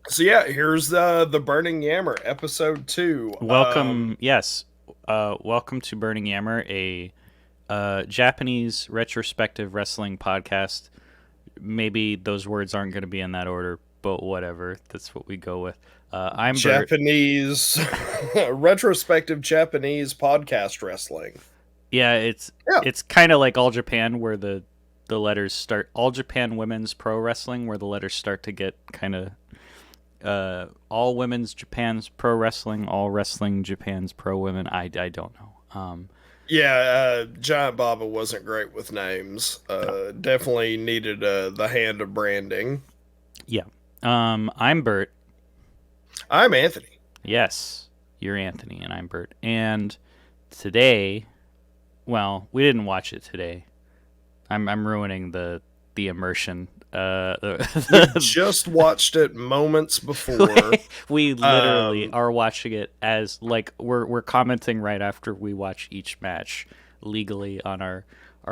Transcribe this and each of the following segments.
So yeah, here's the Burning Yammer episode 2. Welcome, yes, welcome to Burning Yammer, a Japanese retrospective wrestling podcast. Maybe those words aren't going to be in that order, but whatever. That's what we go with. I'm Bert. Japanese retrospective Japanese podcast wrestling. Yeah, it's Yeah. it's kind of like All Japan, where the letters start. All Japan Women's Pro Wrestling, where the letters start to get kind of all women's Japan's pro wrestling, all wrestling Japan's pro women. I don't know. Giant Baba wasn't great with names. No. Definitely needed the hand of branding. Yeah. I'm Bert. I'm Anthony. Yes, you're Anthony, and I'm Bert. And today, well, we didn't watch it today. I'm ruining the immersion. We just watched it moments before. We literally Um, are watching it as like we're commenting right after we watch each match legally on our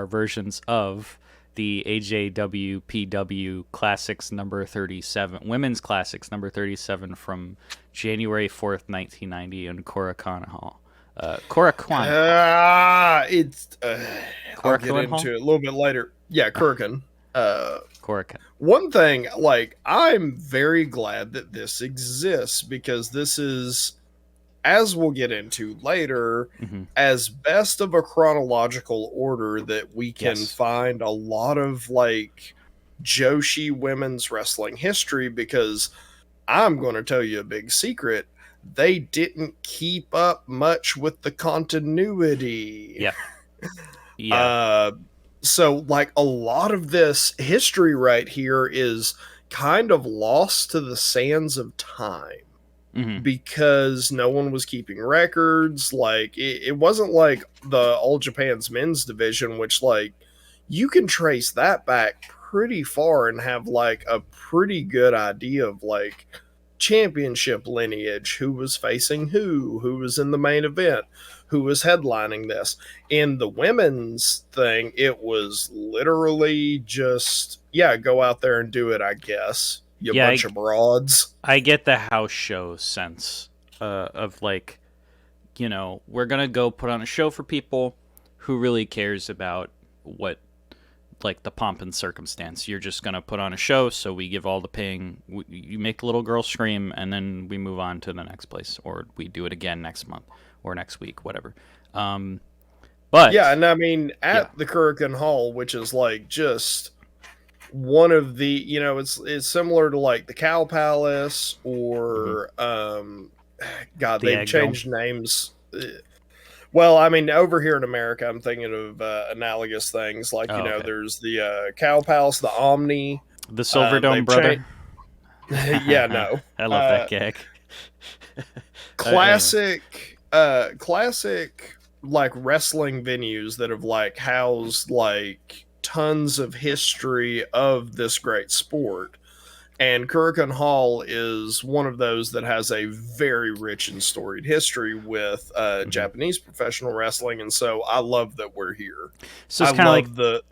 versions of the AJWPW Classics number 37, Women's Classics number 37 from January 4th, 1990 in Korakuen Hall. Korakuen. it's I'll get Korakuen Hall? into it a little bit later. Yeah, Kurgan. Uh, Korakuen. One thing, like, I'm very glad that this exists because this is, as we'll get into later, Mm-hmm. as best of a chronological order that we can Yes. find a lot of, like, Joshi women's wrestling history because I'm going to tell you a big secret. They didn't keep up much with the continuity. Yeah. Yeah. Uh, so like a lot of this history right here is kind of lost to the sands of time Mm-hmm. because no one was keeping records. Like it wasn't like the All Japan's men's division, which like you can trace that back pretty far and have like a pretty good idea of like championship lineage, who was facing who was in the main event, who was headlining this. In the women's thing, it was literally just, yeah, go out there and do it, I guess. You Yeah, bunch of broads. I get the house show sense of like, we're gonna go put on a show for people who really cares about what like the pomp and circumstance. You're just gonna put on a show, so we give all the paying. You make a little girl scream, and then we move on to the next place, or we do it again next month or next week, whatever. Um, Yeah, but and I mean, yeah, at the Kurikan Hall, which is like just one of the, it's similar to like the Cow Palace hmm or God, the they've egg dome. changed names. Well, I mean, over here in America, I'm thinking of analogous things like Oh, okay. there's the Cow Palace, the Omni. The Silver Dome They've changed. brother. Yeah, no. I love that Uh, gag. Anyway. classic like wrestling venues that have like housed like tons of history of this great sport. And Kurikan Hall is one of those that has a very rich and storied history with hmm Japanese professional wrestling, and so I love that we're here. So I it's kind of like love the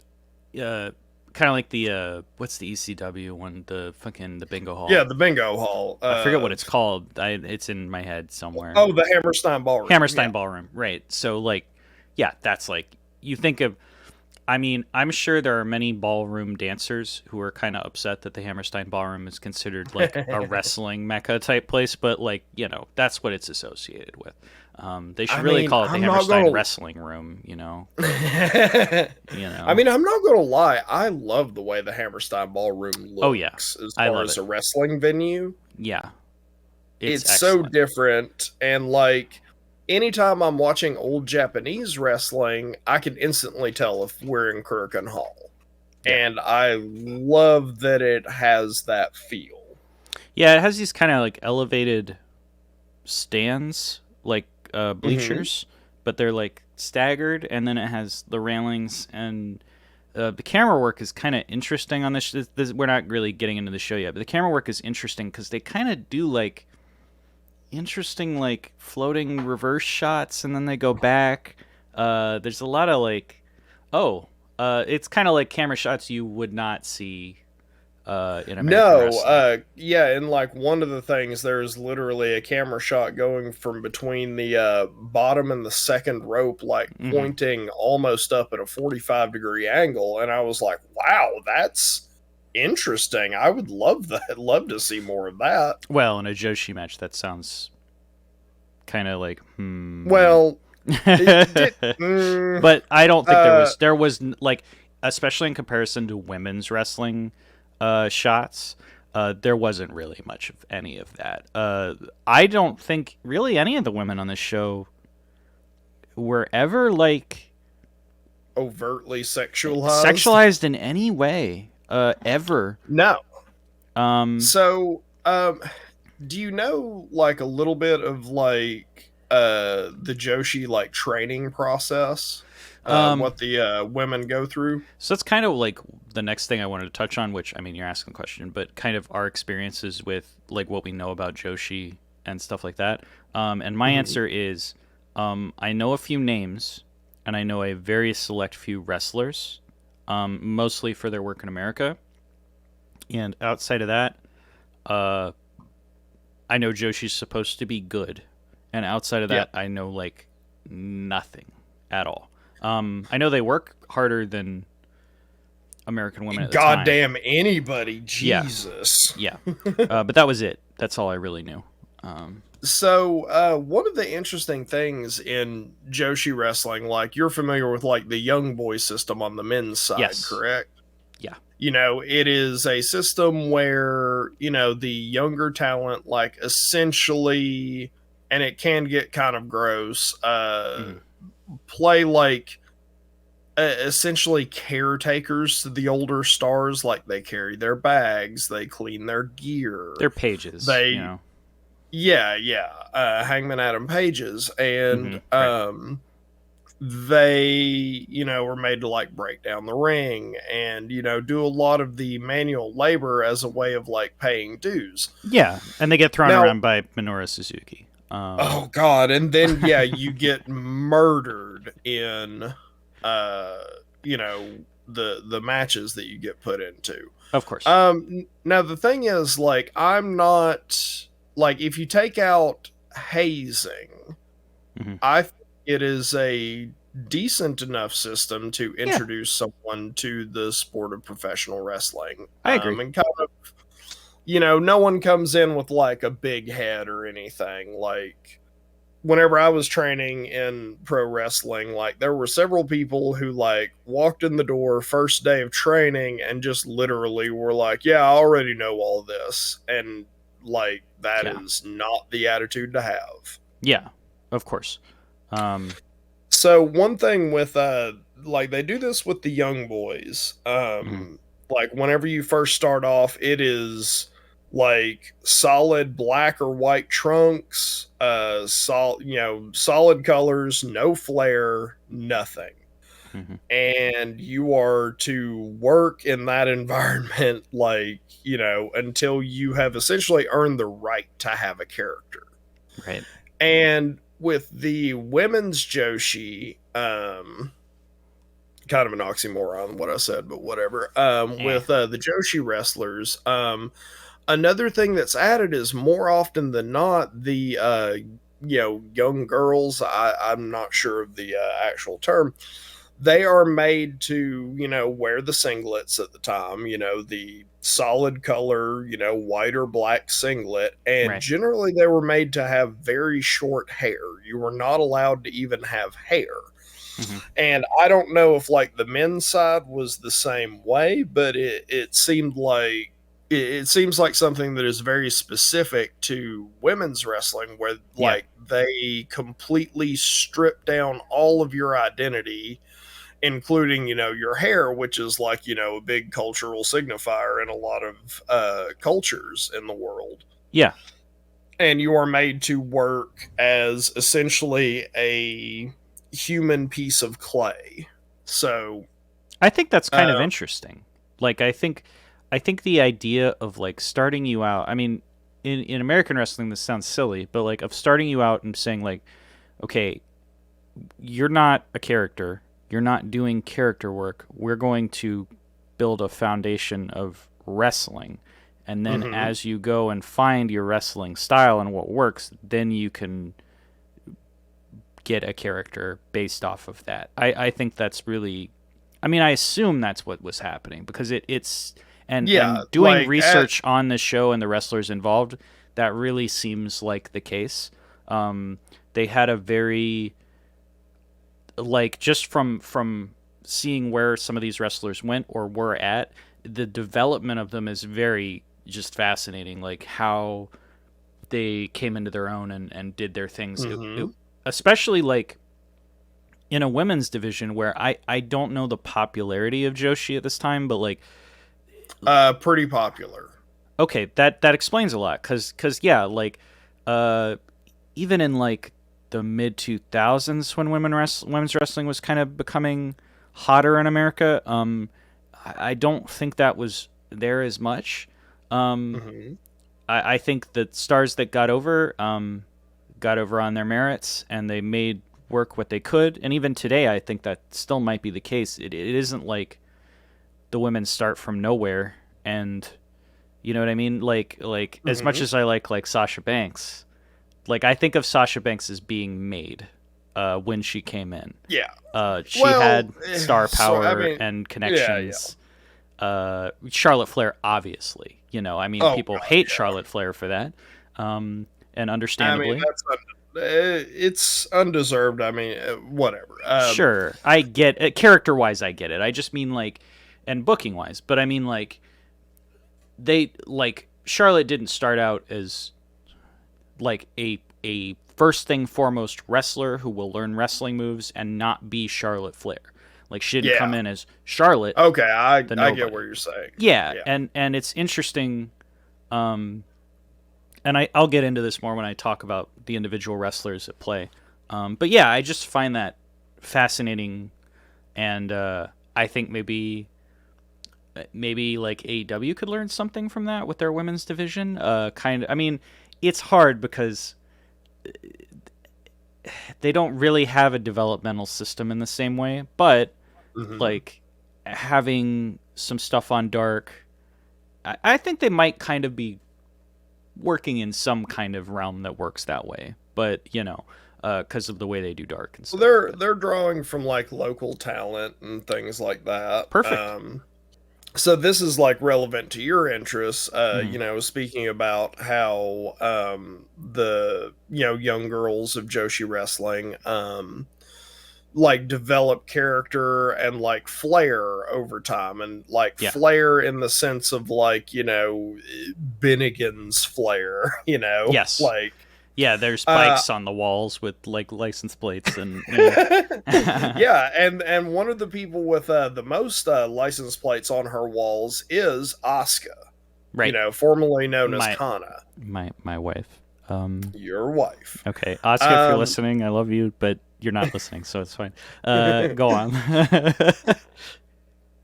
the what's the ECW one, the fucking the bingo yeah, hall. the Bingo Hall. I forget what it's called. It's in my head somewhere. Oh, the Hammerstein Ballroom. Yeah, Hammerstein Ballroom, right? So like, yeah, that's like you think of. I mean, I'm sure there are many ballroom dancers who are kind of upset that the Hammerstein Ballroom is considered like a wrestling mecca type place, but like that's what it's associated with. They should I really mean, call it the I'm not Hammerstein gonna. Wrestling Room, you I know. mean, I'm not gonna lie. I love the way the Hammerstein Ballroom Oh yeah, looks as I far love as it. a wrestling venue. Yeah, it's It's so excellent. different, and like anytime I'm watching old Japanese wrestling, I can instantly tell if we're in Kurikan Hall, Yeah, and I love that it has that feel. yeah. It has these kind of like elevated stands, like Hmm. bleachers, but they're like staggered, and then it has the railings and the camera work is kind of interesting on this. We're not really getting into the show yet, but the camera work is interesting because they kind of do like interesting like floating reverse shots, and then they go back. There's a lot of like, oh, it's kind of like camera shots you would not see in American No, wrestling. yeah, and like one of the things, there's literally a camera shot going from between the bottom and the second rope, like Hmm. pointing almost up at a 45-degree angle, and I was like, wow, that's interesting. I would love that. Love to see more of that. Well, in a Joshi match, that sounds kind of like Well, it did. Mm, but I don't think uh, there was like, especially in comparison to women's wrestling shots. There wasn't really much of any of that. I don't think really any of the women on this show were ever like overtly sexualized. sexualized in any way, ever. No. Um, So, do you know like a little bit of like the Joshi like training process? um, What the women go through? so that's kind of like the next thing I wanted to touch on, which I mean, you're asking the question, but kind of our experiences with like what we know about Joshi and stuff like that. And my Mhm. answer is, I know a few names, and I know a very select few wrestlers, mostly for their work in America. And outside of that, uh, I know Joshi's supposed to be good, and outside of Yeah. that, I know like nothing at all. I know they work harder than American women at the time. Goddamn anybody, Yeah, Jesus. yeah. But that was it. That's all I really knew. Um, So, one of the interesting things in Joshi wrestling, like you're familiar with like the young boy system on the men's side, yes. correct? Yeah. You know, it is a system where, you know, the younger talent, like essentially, and it can get kind of gross, Hmm. play like essentially caretakers to the older stars. Like they carry their bags, they clean their gear, They're pages, you they, know. yeah, yeah, Hangman Adam Pages. And, Right. they, you know, were made to like break down the ring and, you know, do a lot of the manual labor as a way of like paying dues. Yeah, and they get thrown Now, around by Minoru Suzuki. oh god, and then yeah, you get murdered in uh you know, the matches that you get put into. Of course. Now the thing is, like, I'm not like, if you take out hazing, Hmm. I think it is a decent enough system to Yeah, introduce someone to the sport of professional wrestling. I agree. And kind of, you know, no one comes in with like a big head or anything. Like, whenever I was training in pro wrestling, like there were several people who like walked in the door first day of training and just literally were like, "Yeah, I already know all this," and like that Yeah. is not the attitude to have. Yeah, of course. Um, So one thing with like they do this with the young boys. mhm. Like whenever you first start off, it is like solid black or white trunks, solid colors, no flare, nothing. Mhm. And you are to work in that environment like, you know, until you have essentially earned the right to have a character. Right. And with the women's Joshi, kind of an oxymoron what I said, but whatever. Eh. With the Joshi wrestlers, another thing that's added is more often than not the you know, young girls. I'm not sure of the actual term. They are made to, you know, wear the singlets at the time, you know, the solid color, you know, white or black singlet. And Right. generally, they were made to have very short hair. You were not allowed to even have hair. Hmm. And I don't know if like the men's side was the same way, but it seemed like it seems like something that is very specific to women's wrestling, where Yeah. like they completely strip down all of your identity, including, you know, your hair, which is like, you know, a big cultural signifier in a lot of cultures in the world. Yeah. And you are made to work as essentially a human piece of clay. So, I think that's kind of uh, interesting. Like, I think the idea of like starting you out. I mean, in American wrestling, this sounds silly, but like of starting you out and saying like, okay, you're not a character. You're not doing character work. We're going to build a foundation of wrestling. And then Mm-hmm. as you go and find your wrestling style and what works, then you can get a character based off of that. I think that's really, I mean, I assume that's what was happening because it's Yeah, and doing like at research on the show and the wrestlers involved, that really seems like the case. They had a very, like, just from seeing where some of these wrestlers went or were at, the development of them is very just fascinating. Like how they came into their own and did their things. mm-hmm. Especially like in a women's division where I don't know the popularity of Joshi at this time, but like Pretty popular. okay, that explains a lot cuz yeah, like uh even in like the mid 2000s when women's wrestling was kind of becoming hotter in America, I don't think that was there as much. Um Mm-hmm. I think the stars that got over on their merits and they made work what they could. And even today, I think that still might be the case. It isn't like the women start from nowhere, and you know what I mean. Like as much Mm-hmm. as I like Sasha Banks, like I think of Sasha Banks as being made when she came in. Yeah. She Well, had star so I power mean, and yeah, yeah. connections. Charlotte Flair, obviously. You know, I mean, Oh people God, hate yeah. Charlotte Flair for that, and I mean, understandably. it's undeserved. I mean, whatever. Sure, I get it. Character wise, I get it. I just mean like, and booking wise, but I mean like they like Charlotte didn't start out as like a first thing foremost wrestler who will learn wrestling moves and not be Charlotte Flair. Like she didn't come Yeah. in as Charlotte Okay, the I get what nobody. you're saying. Yeah, Yeah. and it's interesting. Um, and I'll get into this more when I talk about the individual wrestlers at play. But yeah, I just find that fascinating, and I think maybe like AEW could learn something from that with their women's division. Kind of. I mean, it's hard because they don't really have a developmental system in the same way, but Hmm. like having some stuff on Dark, I think they might kind of be working in some kind of realm that works that way. But you know, because of the way they do Dark and Well, stuff. But they're drawing from like local talent and things like that. perfect. So this is like relevant to your interests. Mm-hmm. Speaking about how the young girls of Joshi wrestling like develop character and like flair over time, and like Yeah. flair in the sense of like Bennigan's flair. Yes. Like Yeah. There's uh bikes on the walls with like license plates and yeah. yeah, and one of the people with the most license plates on her walls is Asuka, Right. formerly known as My Kana, my wife. your wife. Okay, Oscar, if you're Um, listening, I love you, but you're not listening, so it's fine. Go on.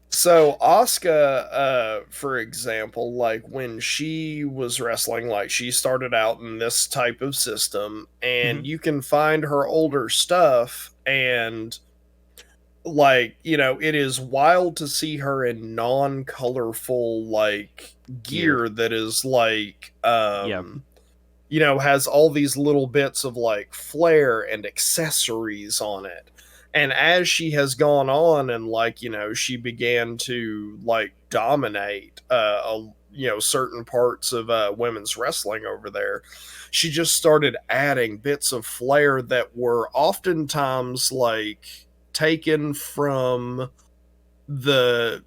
so Asuka, for example, like when she was wrestling, like she started out in this type of system, Hmm. and you can find her older stuff, and like it is wild to see her in non-colorful like Gear. gear that is like Yep. has all these little bits of like flair and accessories on it. And as she has gone on and like she began to like dominate certain parts of women's wrestling over there, she just started adding bits of flair that were oftentimes like taken from the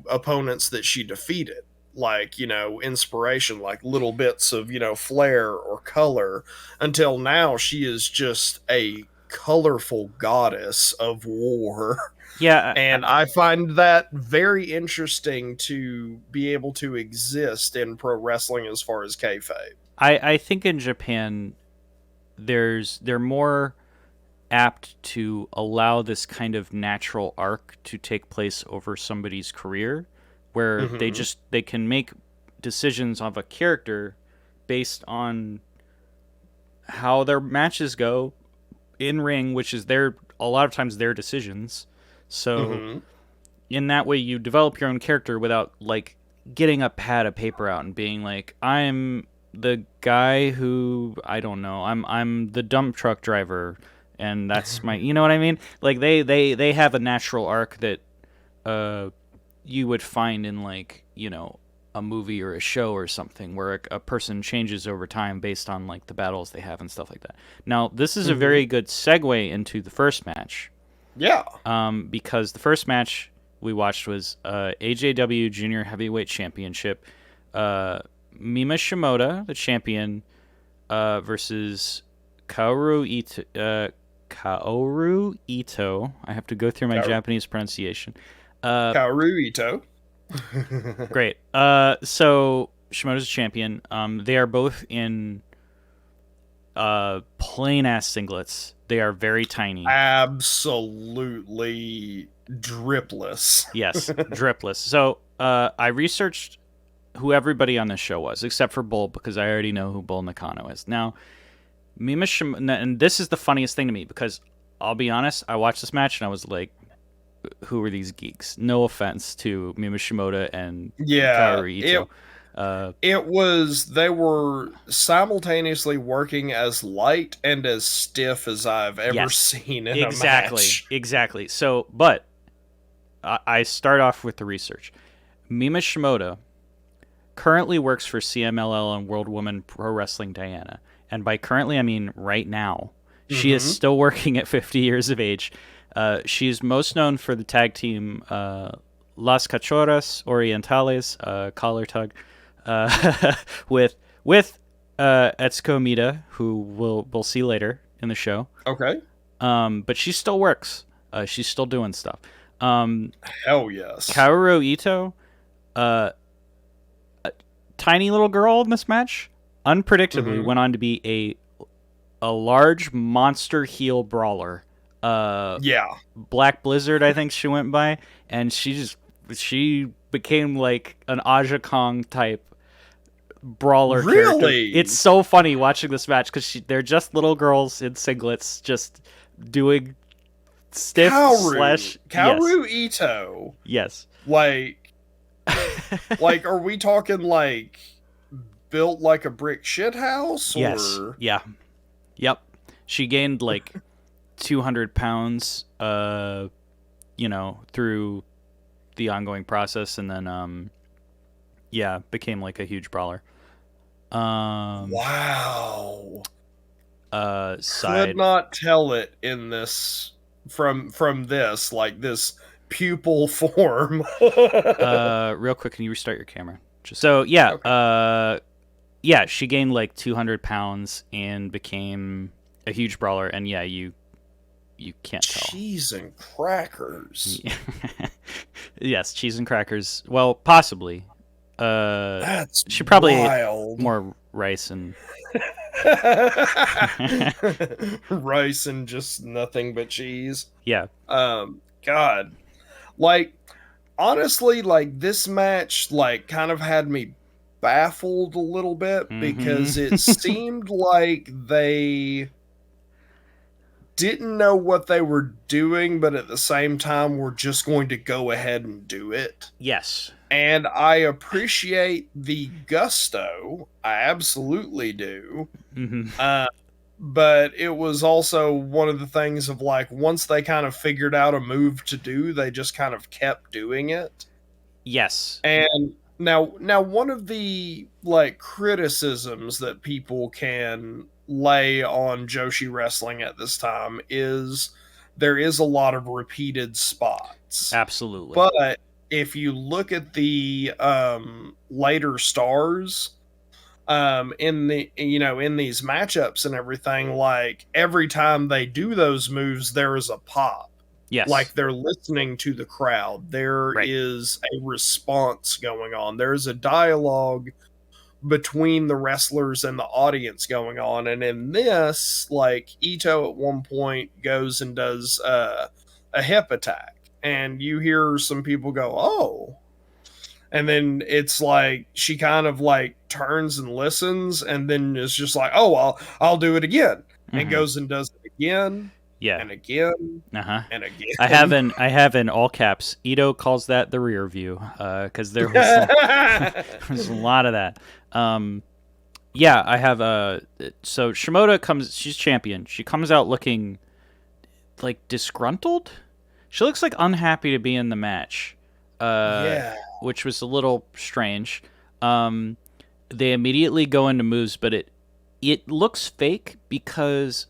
opponents that she defeated, like inspiration, like little bits of flair or color, until now she is just a colorful goddess of war. Yeah, And I find that very interesting to be able to exist in pro wrestling as far as kayfabe. I think in Japan they're more apt to allow this kind of natural arc to take place over somebody's career where Hmm. they can make decisions of a character based on how their matches go in ring, which is their a lot of times their decisions. So Hmm. in that way, you develop your own character without like getting a pad of paper out and being like, I'm the guy who, I don't know, I'm the dump truck driver, and that's my, you know what I mean? Like they have a natural arc that uh you would find in, like, you know, a movie or a show or something, where a person changes over time based on like the battles they have and stuff like that. Now, this is a Mhm. very good segue into the first match, Yeah. because the first match we watched was AJW Junior Heavyweight Championship. Uh, Mima Shimoda, the champion, versus Kaoru Ito. Kaoru Ito. I have to go through my Japanese pronunciation. Uh, Kaoru Ito. Great. So Shimoda's champion. They are both in plain ass singlets. They are very tiny. Absolutely dripless. Yes, dripless. So I researched who everybody on this show was, except for Bull, because I already know who Bull Nakano is. Now, Mima Shimoda, and this is the funniest thing to me, because I'll be honest, I watched this match and I was like, who are these geeks? No offense to Mima Shimoda and Yeah, Kaoru Ito. Uh, it was they were simultaneously working as light and as stiff as I've ever yes, seen in a exactly, match. exactly. So, but I start off with the research. Mima Shimoda currently works for CMLL and World Woman Pro Wrestling Diana. And by currently, I mean right now. She is Mm-hmm. still working at 50 years of age. She is most known for the tag team Las Cachorras Orientales, collar tug, with Etsuko Mita, who we'll see later in the show. Okay. But she still works. She's still doing stuff. Um, Hell yes. Kaoru Ito, uh, tiny little girl in this match, unpredictably Mm-hmm. went on to be a large monster heel brawler. Yeah. Black Blizzard, I think she went by, and she became like an Aja Kong type brawler character. It's Really? so funny watching this match because they're just little girls in singlets, just doing stiff Kaoru. slash yes, Kaoru Ito. yes. Like are we talking like built like a brick shit house Yes, or yeah, yep. She gained like 200 pounds, you know, through the ongoing process, and then, yeah, became like a huge brawler. Um, wow. Could Side, not tell it in this from this like this pupil form. real quick, can you restart your camera? Just so, yeah, Okay. yeah, she gained like 200 pounds and became a huge brawler, and yeah, you can't tell. Cheese and crackers. Yes, cheese and crackers. Well, possibly. That's She probably ate wild. more rice and Rice and just nothing but cheese. yeah. God. Like honestly, like this match like kind of had me baffled a little bit because it Mm-hmm. seemed like they didn't know what they were doing, but at the same time were just going to go ahead and do it. Yes. And I appreciate the gusto. I absolutely do. Mm-hmm. Uh, but it was also one of the things of like once they kind of figured out a move to do, they just kind of kept doing it. Yes. And now one of the like criticisms that people can lay on Joshi wrestling at this time is there is a lot of repeated spots. Absolutely. But if you look at the later stars in the in these matchups and everything, like every time they do those moves there is a pop, Yes. like they're listening to the crowd. There Right. is a response going on. There's a dialogue between the wrestlers and the audience going on. And in this, like Ito at one point goes and does a hip attack, and you hear some people go, "Oh." And then it's like she kind of like turns and listens, and then is just like, "Oh, I'll do it again," and Mm-hmm. goes and does it again. Yeah. and again Uh-huh. and I have again. in all caps. Ito calls that the rear view, because there was there's a lot of that. Yeah, I have so Shimoda comes. She's champion. She comes out looking like disgruntled. She looks like unhappy to be in the match, uh, Yeah. which was a little strange. Um, they immediately go into moves, but it looks fake because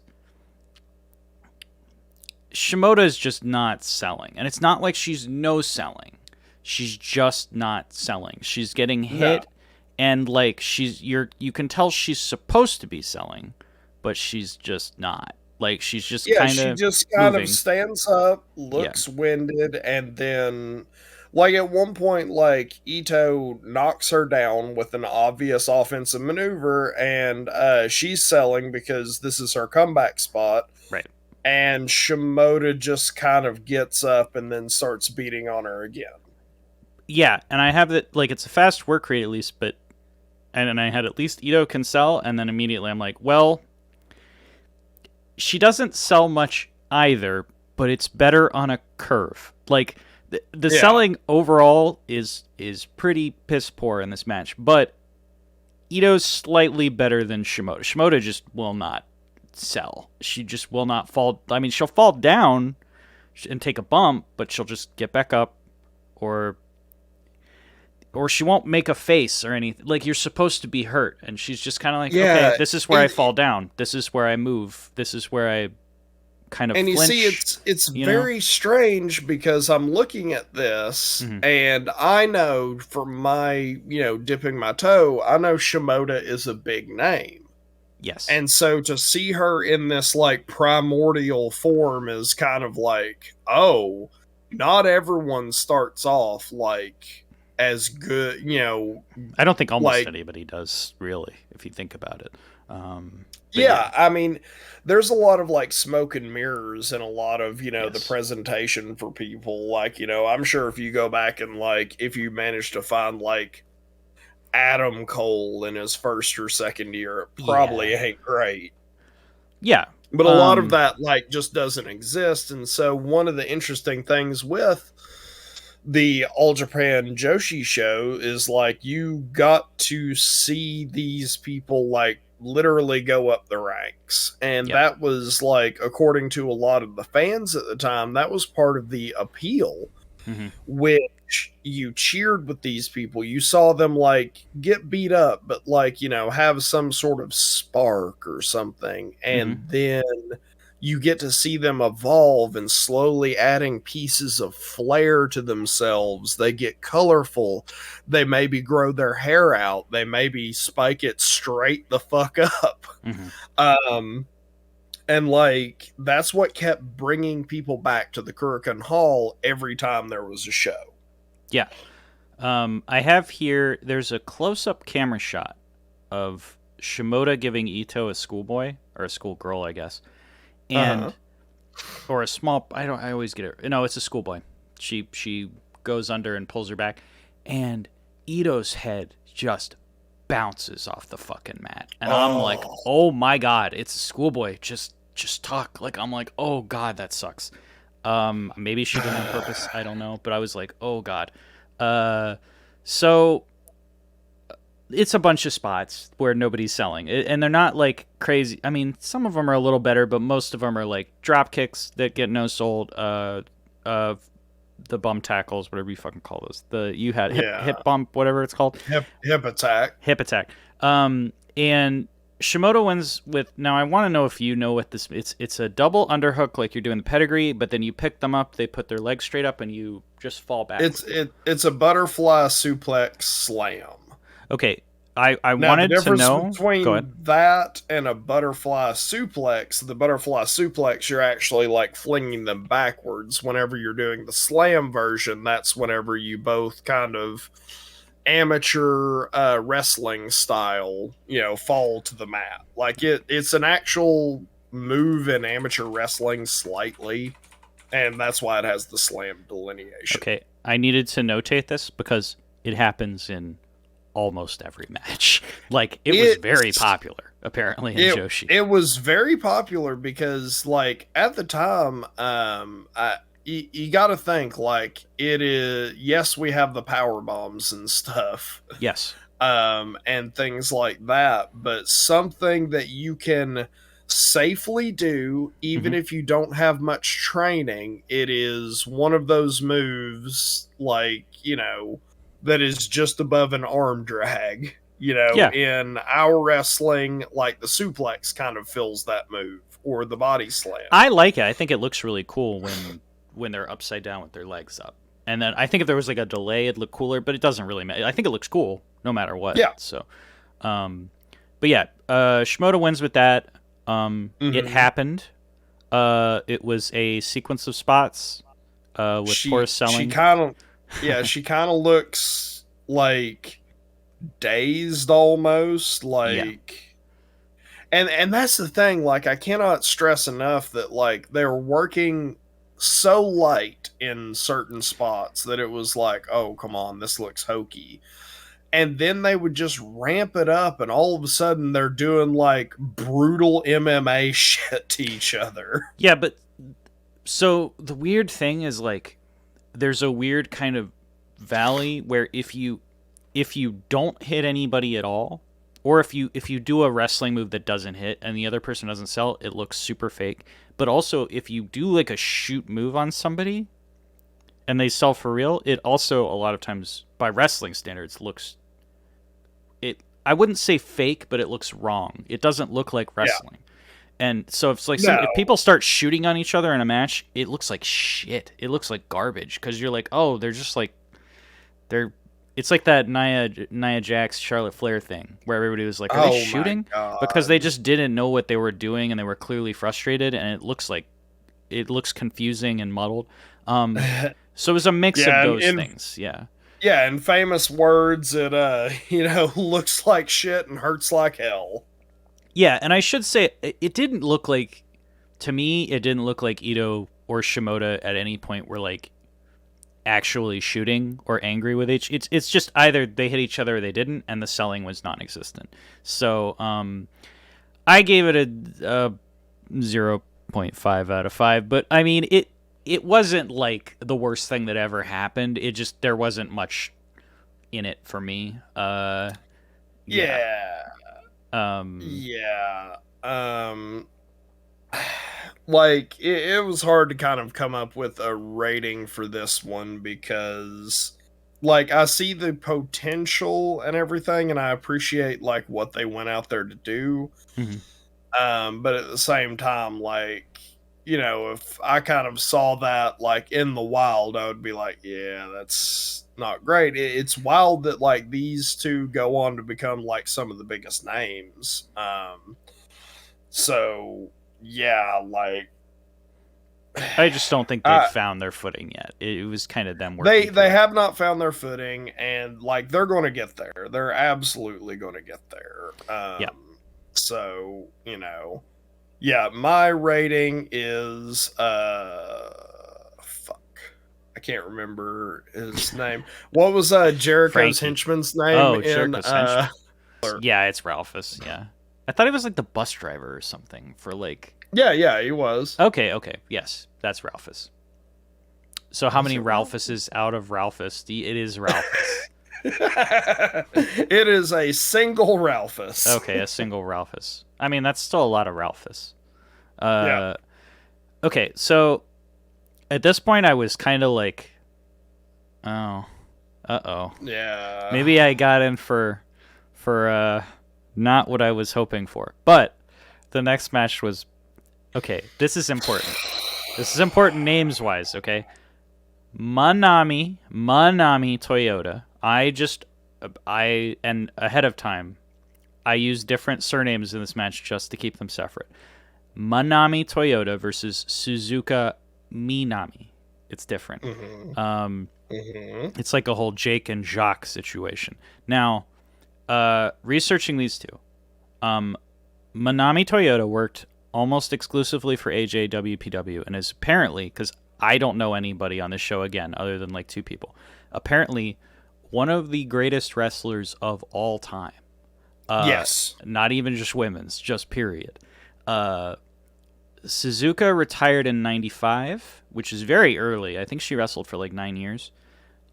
Shimoda is just not selling, and it's not like she's no selling. She's just not selling. She's getting No. hit, and like you can tell she's supposed to be selling, but she's just not. Like she's just Yeah, kind she of just kind of moving. stands up, Yeah. looks winded, and then, like, at one point, like, Ito knocks her down with an obvious offensive maneuver, and she's selling because this is her comeback spot. Right. And Shimoda just kind of gets up and then starts beating on her again. Yeah, and I have that like it's a fast work rate at least, but and I had at least Ito can sell, and then immediately I'm like, well, she doesn't sell much either, but it's better on a curve. Like the Yeah. selling overall is pretty piss poor in this match, but Ito's slightly better than Shimoda. Shimoda just will not sell. She just will not fall. I mean, she'll fall down and take a bump, but she'll just get back up, or she won't make a face or anything. Like you're supposed to be hurt, and she's just kind of like, okay, Yeah. this is where I fall down. This is where I move. This is where I kind of And you see, flinch. it's You know? very strange because I'm looking at this, Mm-hmm. and I know from my, dipping my toe, I know Shimoda is a big name. Yes. And so to see her in this like primordial form is kind of like, oh, not everyone starts off like as good, I don't think almost like, anybody does, really, if you think about it. But yeah, I mean, there's a lot of like smoke and mirrors and a lot of, the yes. presentation for people. Like, I'm sure if you go back and like, if you manage to find like Adam Cole in his first or second year, it probably Yeah. ain't great. Yeah. But a lot of that like just doesn't exist. And so one of the interesting things with the All Japan Joshi show is like you got to see these people like literally go up the ranks. And Yep. that was like, according to a lot of the fans at the time, that was part of the appeal, Mm-hmm. which you cheered with these people. You saw them like get beat up, but like, have some sort of spark or something. Mm-hmm. And then you get to see them evolve and slowly adding pieces of flair to themselves. They get colorful. They maybe grow their hair out. They maybe spike it straight the fuck up. Mm-hmm. And like that's what kept bringing people back to the Kurikan Hall every time there was a show. Yeah. I have here, there's a close-up camera shot of Shimoda giving Ito a schoolboy, or a schoolgirl, I guess. And or a small, I always get it. No, it's a schoolboy. She goes under and pulls her back, and Ito's head just bounces off the fucking mat. And I'm like, "Oh my god, it's a schoolboy. Just talk." Like I'm like, "Oh god, that sucks." Maybe she did it on purpose, I don't know, but I was like, "Oh god." So it's a bunch of spots where nobody's selling, and they're not like crazy. I mean, some of them are a little better, but most of them are like drop kicks that get no sold. The bum tackles, whatever you fucking call those. You had hip bump, whatever it's called. Hip attack. Hip attack. And Shimoda wins with. Now I want to know if you know what this. It's a double underhook, like you're doing the pedigree, but then you pick them up. They put their legs straight up, and you just fall back. It's a butterfly suplex slam. Okay, I Now, wanted the difference to know. between that and a butterfly suplex, the butterfly suplex, you're actually like flinging them backwards. Whenever you're doing the slam version, that's whenever you both kind of amateur wrestling style, fall to the mat. Like it's an actual move in amateur wrestling slightly, and that's why it has the slam delineation. Okay, I needed to notate this because it happens in almost every match. Like it was very popular. apparently in it Joshi. it was very popular because like at the time, you got to think like it is. Yes, we have the power bombs and stuff, Yes. and things like that, but something that you can safely do, even Hmm. if you don't have much training, it is one of those moves, like, that is just above an arm drag. Yeah, In our wrestling, like the suplex kind of fills that move, or the body slam. I like it. I think it looks really cool when they're upside down with their legs up. And then I think if there was like a delay, it'd look cooler, but it doesn't really matter. I think it looks cool no matter what. Yeah. So, um, but yeah, Shimoda wins with that. It Mm-hmm. happened. It was a sequence of spots with poor She selling. kind of, yeah, she kind of looks like dazed almost, Yeah. like, and that's the thing, like, I cannot stress enough that like they're working so light in certain spots that it was like, oh, come on, this looks hokey. And then they would just ramp it up, and all of a sudden they're doing like brutal MMA shit to each other. Yeah, but so the weird thing is like there's a weird kind of valley where if you don't hit anybody at all, or if you do a wrestling move that doesn't hit and the other person doesn't sell, it looks super fake. But also if you do like a shoot move on somebody and they sell for real, it also a lot of times by wrestling standards looks it I wouldn't say fake, but it looks wrong. It doesn't look like Yeah. wrestling. And so if it's like No. if people start shooting on each other in a match, it looks like shit. It looks like garbage because you're like, oh, they're just like they're. It's like that Nia Jax Charlotte Flair thing where everybody was like, are they Oh my shooting? Because they god. just didn't know what they were doing and they were clearly frustrated and it looks confusing and muddled. So it was a mix of Yeah, those things. Yeah. yeah, in famous words, it looks like shit and hurts like hell. Yeah, and I should say it didn't look like to me it didn't look like Ito or Shimoda at any point were like actually shooting or angry with each. It's just either they hit each other or they didn't, and the selling was non-existent. So I gave it a 0.5 out of 5. But I mean it wasn't like the worst thing that ever happened. It just there wasn't much in it for me. Yeah. Yeah. Um, Yeah. Like it was hard to kind of come up with a rating for this one because like I see the potential and everything, and I appreciate like what they went out there to do. mhm. But at the same time, like, if I kind of saw that like in the wild, I would be like, yeah, that's not great. It's wild that like these two go on to become like some of the biggest names. So yeah, like I just don't think they've I, found their footing yet. It was kind of them they working through they it. have not found their footing, and like they're going to get there. They're absolutely going to get there. Yeah. So yeah, my rating is fuck. I can't remember his name. What was Jericho's Frankie. henchman's name Oh, in Jericho's henchman. Yeah, it's Ralphus. Yeah. I thought he was like the bus driver or something for like. Yeah, he was. Okay. Yes, that's Ralphus. So how Was many it Ralph? Ralphuses out of Ralphus? It is Ralphus. It is a single Ralphus. Okay, a single Ralphus. I mean, that's still a lot of Ralphus. Yeah. Uh, okay, so at this point, I was kind of like, oh, uh-oh. Yeah. Maybe I got in for not what I was hoping for. But the next match was okay. This is important. This is important names wise. Okay, Manami Toyota. And ahead of time, I used different surnames in this match just to keep them separate. Manami Toyota versus Suzuka Minami. It's different. Mm-hmm. It's like a whole Jake and Jacques situation. Now, researching these two, Manami Toyota worked almost exclusively for AJWPW and is apparently, because I don't know anybody on this show again other than like two people, apparently one of the greatest wrestlers of all time. Yes. Not even just women's, just period. Uh, Suzuka retired in '95, which is very early. I think she wrestled for like 9 years.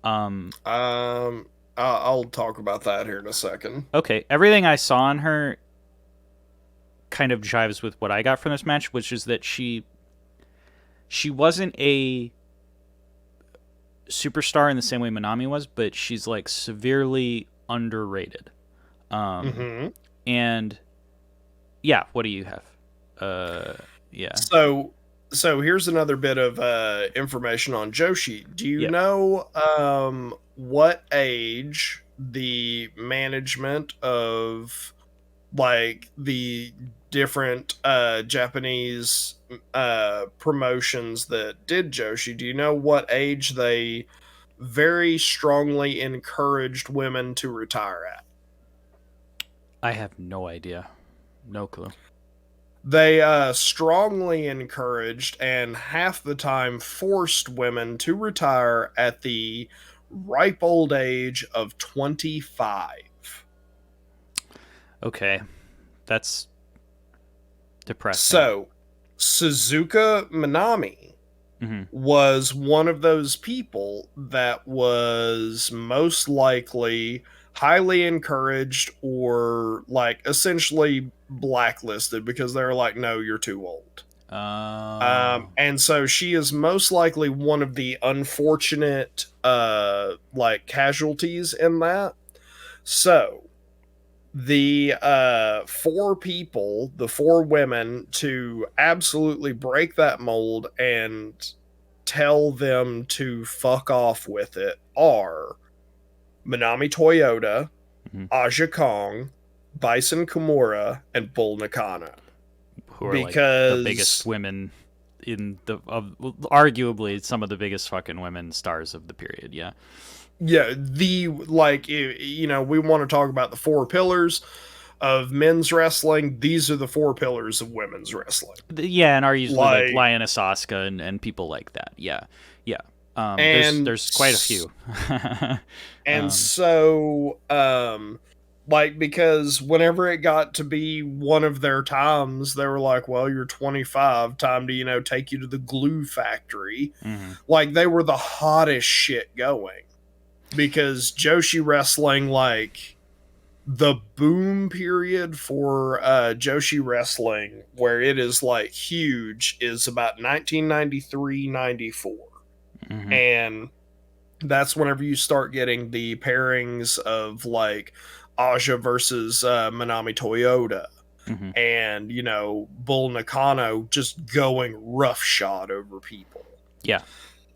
Um, I'll talk about that here in a second. okay, everything I saw on her kind of jives with what I got from this match, which is that she wasn't a superstar in the same way Manami was, but she's like severely underrated. Um, Mm-hmm. and yeah, what do you have? Uh, yeah, So, so here's another bit of information on Joshi. Do you yeah. know what age the management of like the different Japanese promotions that did Joshi? Do you know what age they very strongly encouraged women to retire at? I have no idea, no clue. They strongly encouraged and half the time forced women to retire at the ripe old age of 25. Okay, that's depressing. So, Suzuka Minami Hmm. was one of those people that was most likely highly encouraged or like essentially blacklisted because they're like, no, you're too old. Oh, And so she is most likely one of the unfortunate like casualties in that. So the four people, the four women to absolutely break that mold and tell them to fuck off with it are Manami Toyota, hmm. Aja Kong, Bison Kimura, and Bull Nakano. Who are like the biggest Because women in the of arguably some of the biggest fucking women stars of the period. Yeah, yeah, the like you know, we want to talk about the four pillars of men's wrestling. These are the four pillars of women's wrestling. yeah, and are usually like Like Lioness Oscar and people like that. Yeah, yeah. and There's quite a few. and um, so like because whenever it got to be one of their times, they were like, well, you're 25, time to, you know, take you to the glue factory. mhm. Like they were the hottest shit going because Joshi wrestling, like the boom period for Joshi wrestling where it is like huge is about 1993, 94. Mhm. And that's whenever you start getting the pairings of like Aja versus Manami Toyota Mhm. and, you know, Bull Nakano just going roughshod over people. Yeah.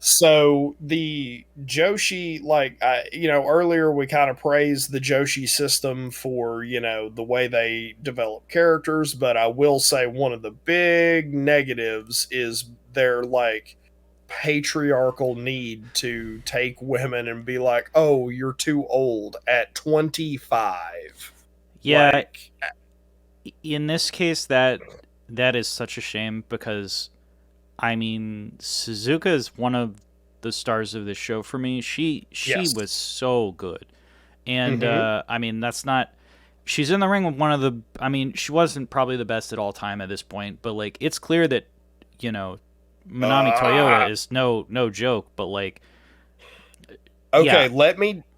So the Joshi, like, you know, earlier we kind of praised the Joshi system for, you know, the way they develop characters, but I will say one of the big negatives is their, like, patriarchal need to take women and be like, oh, you're too old at 25. Yeah. Like, In this case, that is such a shame because I mean Suzuka is one of the stars of this show for me. She yes. was so good, and Mm-hmm. I mean that's not. She's in the ring with one of the. I mean, she wasn't probably the best at all time at this point, but like it's clear that you know Manami Toyota Uh, is no joke. But like, okay, yeah,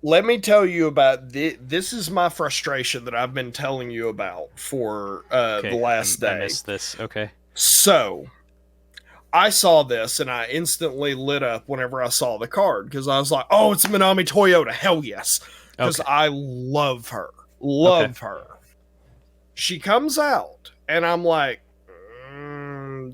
let me tell you about this is my frustration that I've been telling you about for the okay, last I day. missed this. Okay, So I saw this and I instantly lit up whenever I saw the card because I was like, oh, it's Manami Toyota. Hell yes. Because okay, I love her. okay, Love her. She comes out and I'm like,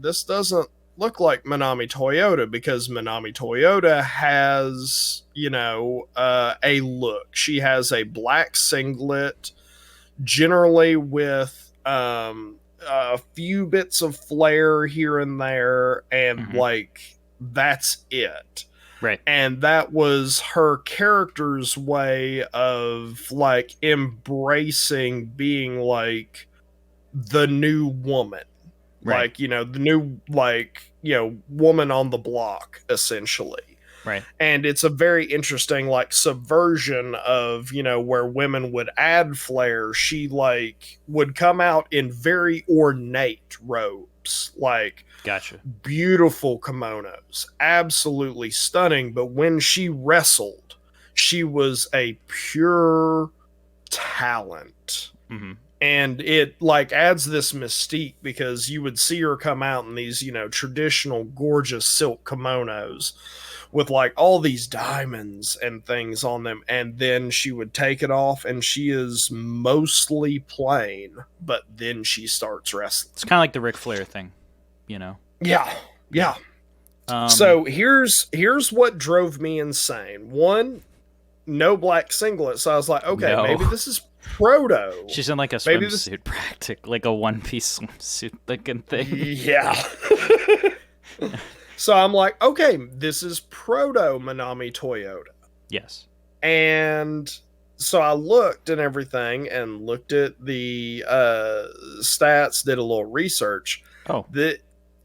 this doesn't look like Manami Toyota because Manami Toyota has, you know, a look. She has a black singlet, generally with a few bits of flair here and there, and hmm, like that's it. right, And that was her character's way of like embracing being like the new woman, right, like, you know, the new, like, you know, woman on the block essentially. Right. And it's a very interesting like subversion of, you know, where women would add flair. She like would come out in very ornate robes, like Gotcha. beautiful kimonos, absolutely stunning. But when she wrestled, she was a pure talent. Mm-hmm. And it like adds this mystique because you would see her come out in these, you know, traditional gorgeous silk kimonos with like all these diamonds and things on them, and then she would take it off and she is mostly plain, but then she starts wrestling. It's kind of like the Ric Flair thing, you know. Yeah. Yeah. Um, So here's what drove me insane. One, no black singlet. So I was like, okay, No. maybe this is proto. she's in like a Maybe swimsuit, like a one-piece swimsuit looking thing. Yeah. So I'm like, okay, this is proto Manami Toyota. Yes. And so I looked and everything and looked at the stats, did a little research. Oh.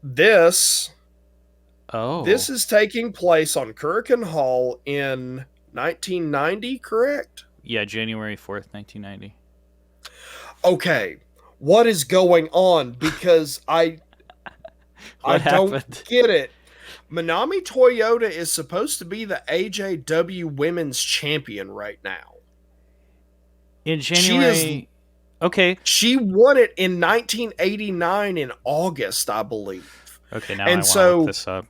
This Oh. this is taking place on Kurikan Hall in 1990, correct? Yeah, January 4th, 1990. Okay, what is going on? Because I What don't happened? get it. Manami Toyota is supposed to be the AJW Women's Champion right now. In January. Okay. She won it in 1989 in August, I believe. Okay, now And I want to so- look this up.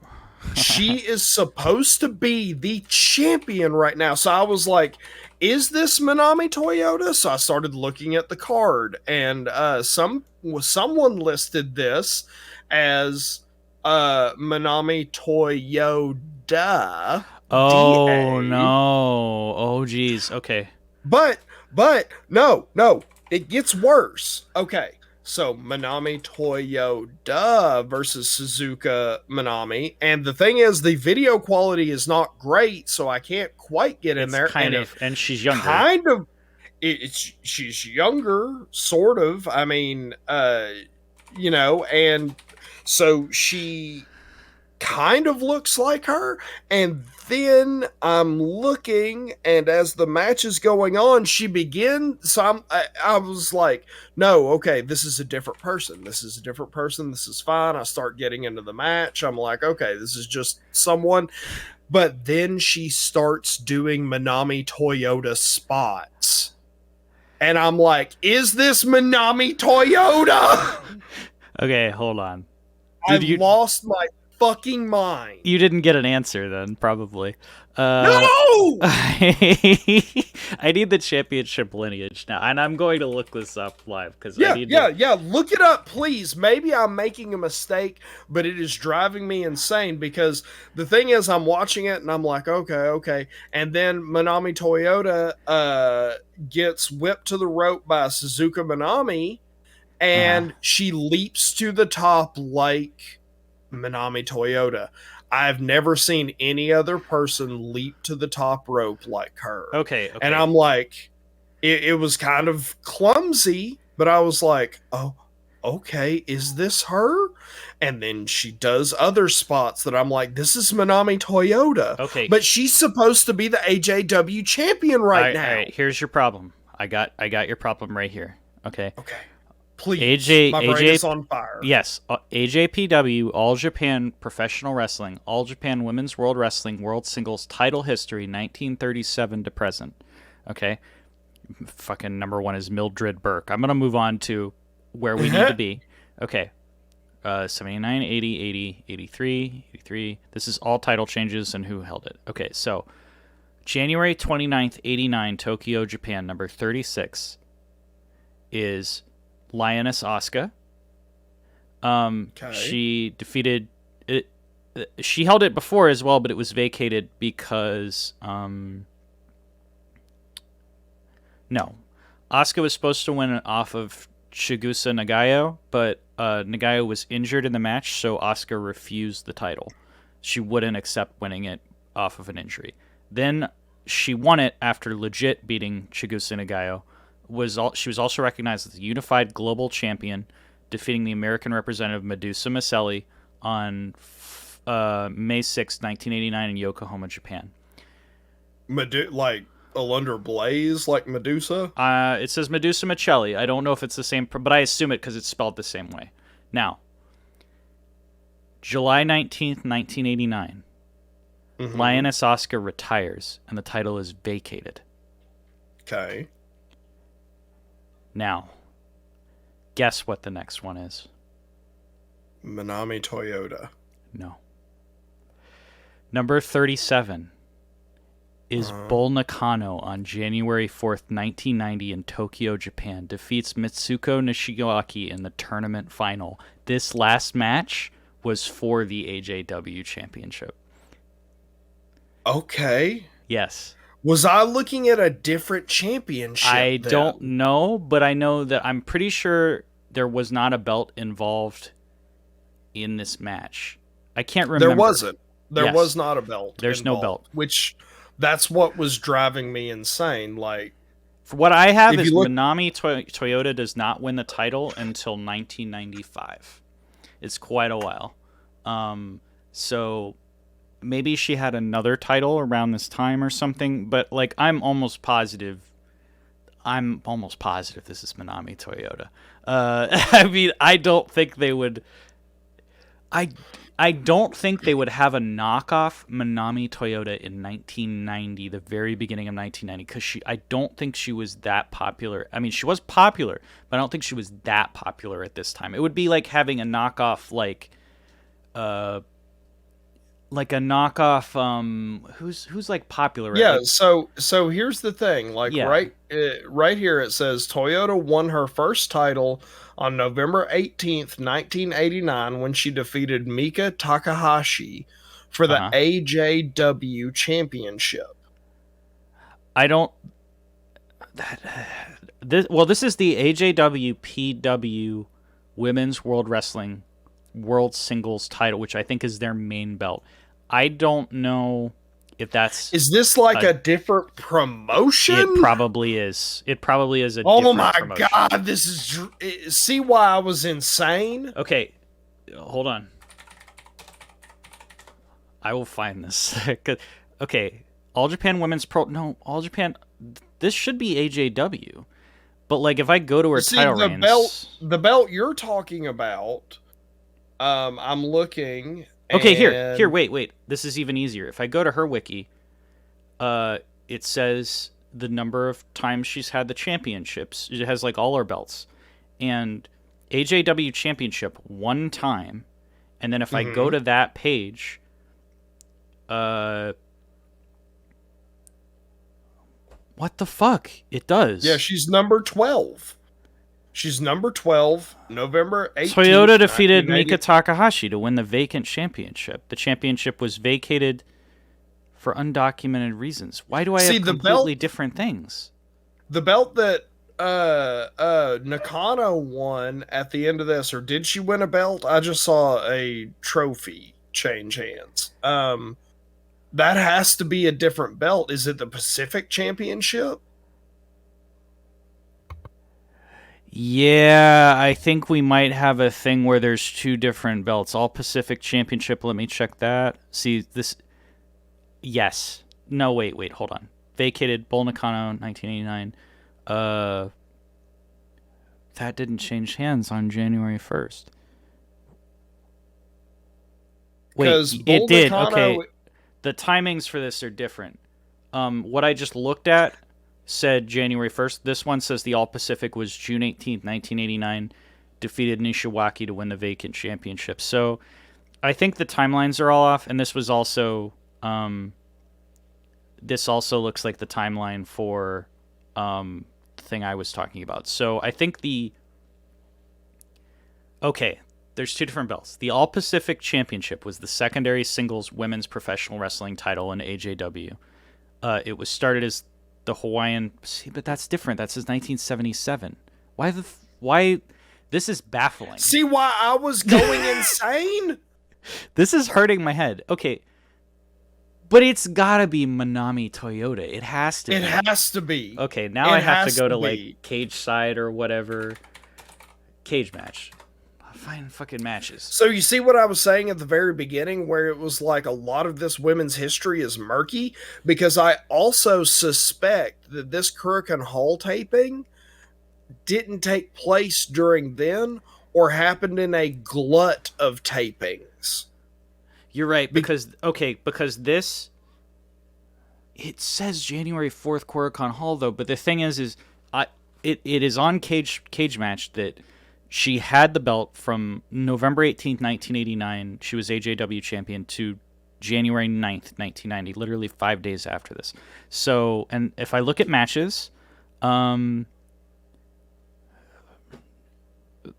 She is supposed to be the champion right now. So I was like, is this Manami Toyota? So I started looking at the card, and someone listed this as Manami Toyota. Oh DA. no. Oh geez. Okay. But no, it gets worse. Okay, so Manami Toyota versus Suzuka Manami, and the thing is, the video quality is not great, so I can't quite get in It's there. kind and of, and she's younger. kind of, she's younger, sort of. I mean, you know, and so she kind of looks like her, and then I'm looking, and as the match is going on, she begins. So I was like, no, okay, this is a different person. This is a different person. This is fine. I start getting into the match. I'm like, okay, this is just someone. But then she starts doing Manami Toyota spots. And I'm like, is this Manami Toyota? Okay, hold on. I've lost my fucking mind. You didn't get an answer then, probably. No! I need the championship lineage now, and I'm going to look this up live because Yeah, look it up, please. Maybe I'm making a mistake, but it is driving me insane because the thing is, I'm watching it and I'm like, okay, and then Manami Toyota gets whipped to the rope by Suzuka Manami, and she leaps to the top like Manami Toyota. I've never seen any other person leap to the top rope like her. Okay. And I'm like, it was kind of clumsy, but I was like, oh, okay, is this her? And then she does other spots that I'm like, this is Manami Toyota. Okay. But she's supposed to be the AJW champion right now. All right, here's your problem. I got your problem right here. Okay. Okay. Please, my brain is on fire. Yes, AJPW, All Japan Professional Wrestling, All Japan Women's World Wrestling, World Singles Title History, 1937 to present. Okay, fucking number one is Mildred Burke. I'm gonna move on to where we need to be. Okay, 79, 80, 80, 83, 83. This is all title changes and who held it. Okay, so January 29th, 89, Tokyo, Japan, number 36 is Lioness Oscar. She defeated it. She held it before as well, but it was vacated because no, Asuka was supposed to win off of Chigusa Nagayo, but Nagayo was injured in the match, so Asuka refused the title. She wouldn't accept winning it off of an injury. Then she won it after legit beating Chigusa Nagayo. She was also recognized as the unified global champion, defeating the American representative Medusa Maselli on May 6th, 1989 in Yokohama, Japan. Like Alundra Blaze, like Medusa. It says Medusa Michelli. I don't know if it's the same, but I assume it because it's spelled the same way. Now, July 19th, 1989, Lioness Oscar retires, and the title is vacated. Okay. Now, guess what the next one is? Manami Toyota. No. Number 37 is Bull Nakano on January 4th, 1990 in Tokyo, Japan. Defeats Mitsuko Nishiwaki in the tournament final. This last match was for the AJW championship. Okay. Yes. Was I looking at a different championship? I don't know, but I know that I'm pretty sure there was not a belt involved in this match. I can't remember. There wasn't. There Yes. was not a belt. There's involved, no belt. Which, that's what was driving me insane. Like, For what I have If is you look- Manami Toyota does not win the title until 1995. It's quite a while. So maybe she had another title around this time or something, but like I'm almost positive this is Manami Toyota. I mean, I don't think they would I don't think they would have a knockoff Manami Toyota in 1990, the very beginning of 1990, because I don't think she was that popular. I mean, she was popular, but I don't think she was that popular at this time. It would be like having a knockoff, like a knockoff. Who's like popular? yeah. Like, So here's the thing. Like, Yeah. right here it says Toyota won her first title on November 18th, 1989, when she defeated Mika Takahashi for the AJW championship. I don't. This is the AJW PW Women's World Wrestling World Singles title, which I think is their main belt. I don't know if that's. Is this like a different promotion? It probably is. It probably is a. Oh different my promotion. god! This is. See why I was insane? Okay, hold on. I will find this. Okay, All Japan Women's Pro. No, All Japan. This should be AJW. But like, if I go to her title reigns, the belt you're talking about. I'm looking. Okay, here, wait. This is even easier. If I go to her wiki, it says the number of times she's had the championships. It has like all her belts. And AJW championship one time. And then if I go to that page, what the fuck? It does. Yeah, she's number 12. She's number 12, November 18th. Toyota defeated Mika Takahashi to win the vacant championship. The championship was vacated for undocumented reasons. Why do I have completely different things? The belt that Nakano won at the end of this, or did she win a belt? I just saw a trophy change hands. That has to be a different belt. Is it the Pacific Championship? Yeah, I think we might have a thing where there's two different belts. All Pacific Championship, let me check that. See, this... Yes. No, wait, hold on. Vacated, Bull Nakano, 1989. That didn't change hands on January 1st. Wait, it did. Okay. The timings for this are different. What I just looked at said January 1st. This one says the All Pacific was June 18th, 1989. Defeated Nishiwaki to win the vacant championship. So I think the timelines are all off, and this was also this also looks like the timeline for the thing I was talking about. So I think there's two different belts. The All Pacific Championship was the secondary singles women's professional wrestling title in AJW. It was started as the Hawaiian... See, but that's different. That says 1977. Why... This is baffling. See why I was going insane? This is hurting my head. Okay. But it's gotta be Manami Toyota. It has to be. It has to be. Okay, now I have to go to like cage side or whatever. Cage match. Find fucking matches. So you see what I was saying at the very beginning, where it was like a lot of this women's history is murky, because I also suspect that this Kurikan Hall taping didn't take place during then or happened in a glut of tapings. You're right, because this, it says January 4th Kurikan Hall though, but the thing is it is on Cage Match that she had the belt from November 18th, 1989. She was AJW champion to January 9th, 1990, literally 5 days after this. So, and if I look at matches, the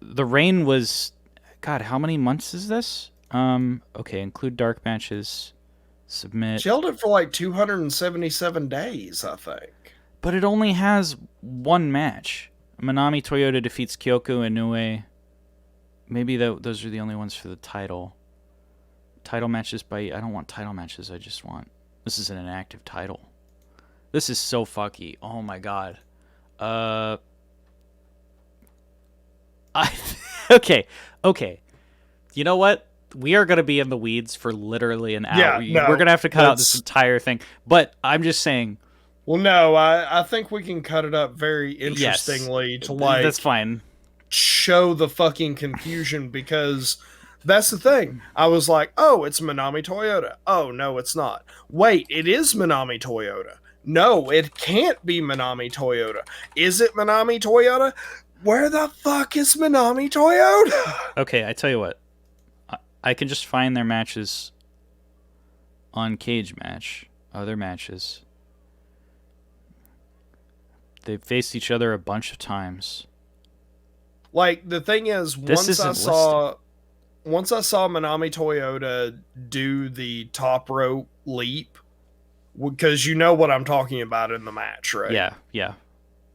reign was, God, how many months is this? Okay, include dark matches, submit. She held it for like 277 days, I think. But it only has one match. Manami Toyota defeats Kyoko Inoue. Maybe those are the only ones for the title. Title matches by... I don't want title matches, I just want... This is an inactive title. This is so fucky. Oh my god. Okay. You know what? We are going to be in the weeds for literally an hour. Yeah, we're going to have to cut out this entire thing. But I'm just saying... Well, no, I think we can cut it up very interestingly to, like... That's fine. Show the fucking confusion, because that's the thing. I was like, oh, it's Manami Toyota. Oh, no, it's not. Wait, it is Manami Toyota. No, it can't be Manami Toyota. Is it Manami Toyota? Where the fuck is Manami Toyota? Okay, I tell you what. I can just find their matches on Cage Match. Other matches. They've faced each other a bunch of times. Like, the thing is, once I saw Manami Toyota do the top rope leap, because you know what I'm talking about in the match, right? Yeah.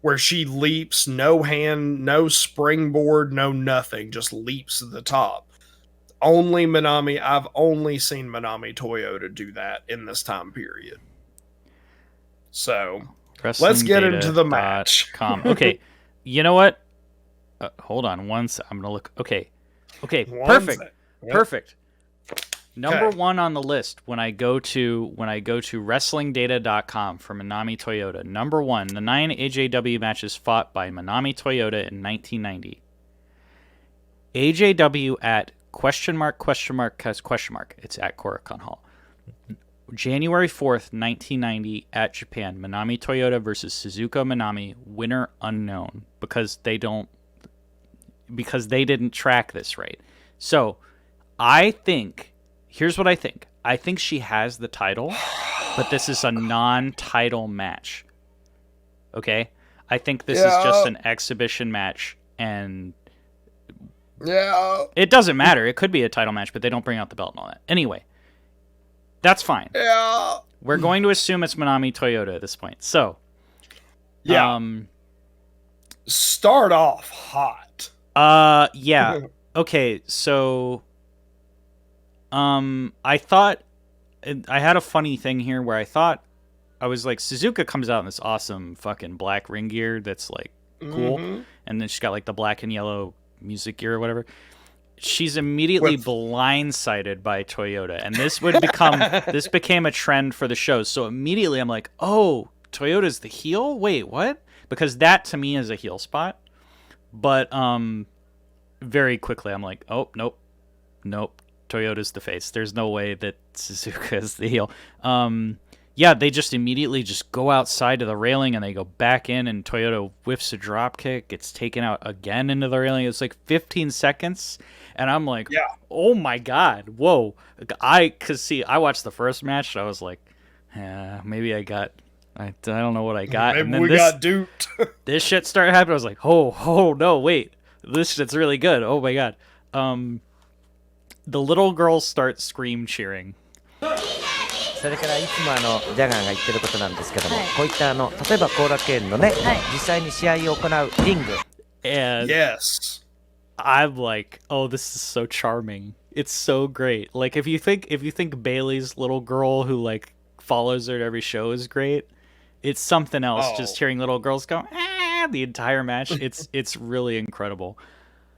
Where she leaps, no hand, no springboard, no nothing, just leaps to the top. I've only seen Manami Toyota do that in this time period. So... Let's get into the match. Okay, you know what? Hold on once. I'm gonna look. Okay, perfect. Yep. Perfect. Number one on the list when I go to WrestlingData.com for Manami Toyota. Number one, the 9 AJW matches fought by Manami Toyota in 1990. AJW at ? It's at Kurikan Hall. January 4th, 1990, at Japan, Manami Toyota versus Suzuka Manami, winner unknown, because they didn't track this right. So, here's what I think. I think she has the title, but this is a non-title match. Okay? I think this is just an exhibition match, and it doesn't matter. It could be a title match, but they don't bring out the belt and all that. Anyway. That's fine. Yeah. We're going to assume it's Manami Toyota at this point. So, start off hot. Yeah. Okay, so I thought I had a funny thing here where I was like, Suzuka comes out in this awesome fucking black ring gear that's like cool, and then she's got like the black and yellow music gear or whatever. She's immediately blindsided by Toyota, and this became a trend for the show. So immediately I'm like, oh, Toyota's the heel? Wait, what? Because that to me is a heel spot. But very quickly I'm like, oh, nope, Toyota's the face. There's no way that Suzuka is the heel. Yeah, they just immediately just go outside to the railing and they go back in, and Toyota whiffs a drop kick, gets taken out again into the railing. It's like 15 seconds, and I'm like, oh my god, whoa. I watched the first match, and I was like, maybe I don't know what I got. Maybe and then we got duped. This shit started happening. I was like, oh, no, wait. This shit's really good. Oh my god. The little girls start scream cheering. それからいつもジャガーが言ってることなんですけども、こういった例えば後楽園のね、実際に試合を行うリング。And yes, I'm like, oh, this is so charming. It's so great. Like if you think Bailey's little girl who like follows her at every show is great, it's something else. Just hearing little girls go the entire match. It's really incredible.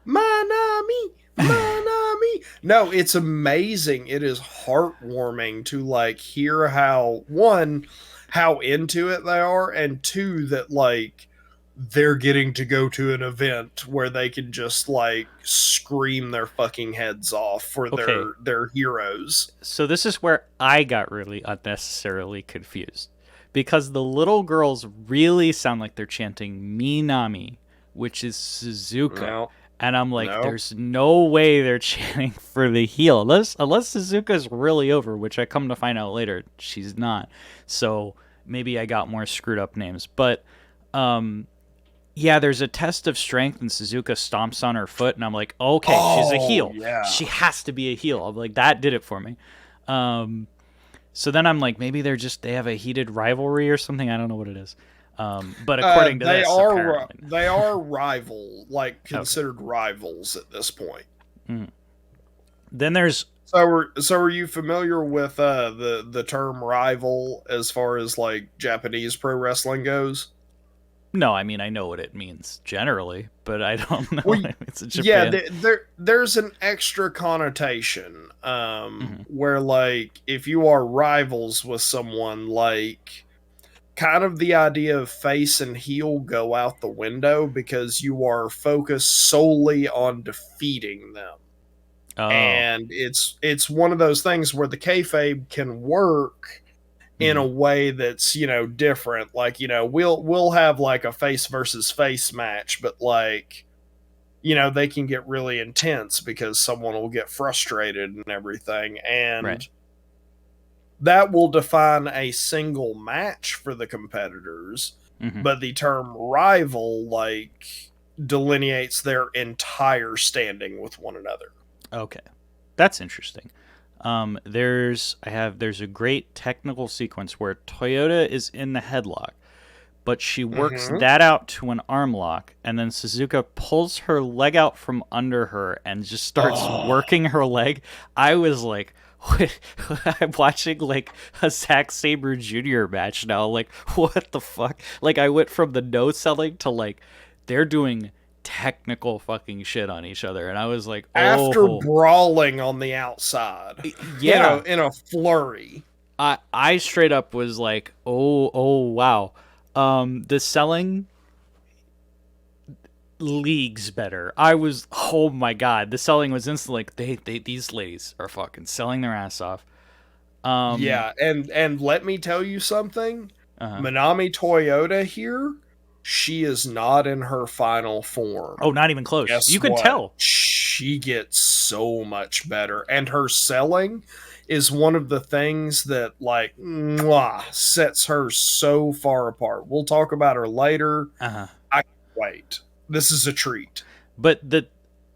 Manami, Manami. No, it's amazing. It is heartwarming to like hear how one, how into it they are, and two, that like they're getting to go to an event where they can just like scream their fucking heads off for Okay, their heroes. so this is where I got really unnecessarily confused. Because the little girls really sound like they're chanting Minami, which is Suzuka. No, And I'm like, no. there's no way they're chanting for the heel. Unless Suzuka's really over, which I come to find out later, she's not. So maybe I got more screwed up names. But yeah, there's a test of strength, and Suzuka stomps on her foot, and I'm like, okay, she's a Oh heel. yeah. She has to be a heel. I'm like, that did it for me. Um, so then I'm like, maybe they have a heated rivalry or something. I don't know what it is. But according to this, apparently, they are rival, like okay. considered rivals at this point. Then there's So are you familiar with the term rival as far as like Japanese pro wrestling goes? no. I mean, I know what it means generally, but I don't know Well, what it means in yeah, Japan. there's an extra connotation where like if you are rivals with someone, like kind of the idea of face and heel go out the window because you are focused solely on defeating them. Oh, And it's one of those things where the kayfabe can work in a way that's, you know, different. Like, you know, we'll have like a face versus face match, but like, you know, they can get really intense because someone will get frustrated and everything, right. and that will define a single match for the competitors. Mm-hmm. But the term rival like delineates their entire standing with one another. Okay, that's interesting. There's a great technical sequence where Toyota is in the headlock, but she works Mm-hmm. that out to an arm lock, and then Suzuka pulls her leg out from under her and just starts Oh, working her leg. I was like, I'm watching like a Zack Sabre Jr. match now. Like, what the fuck? Like, I went from the no selling to like they're doing technical fucking shit on each other, and I was like, after oh, brawling on the outside yeah. in a flurry. I straight up was like, oh wow. The selling leagues better. I was, oh my god, the selling was instantly like these ladies are fucking selling their ass off. Um, Yeah, and let me tell you something. uh Manami Toyota here, she is not in her final form. oh, not even close. Guess You could what? tell. She gets so much better, and her selling is one of the things that like sets her so far apart. We'll talk about her later. Uh-huh. I can't wait. This is a treat. But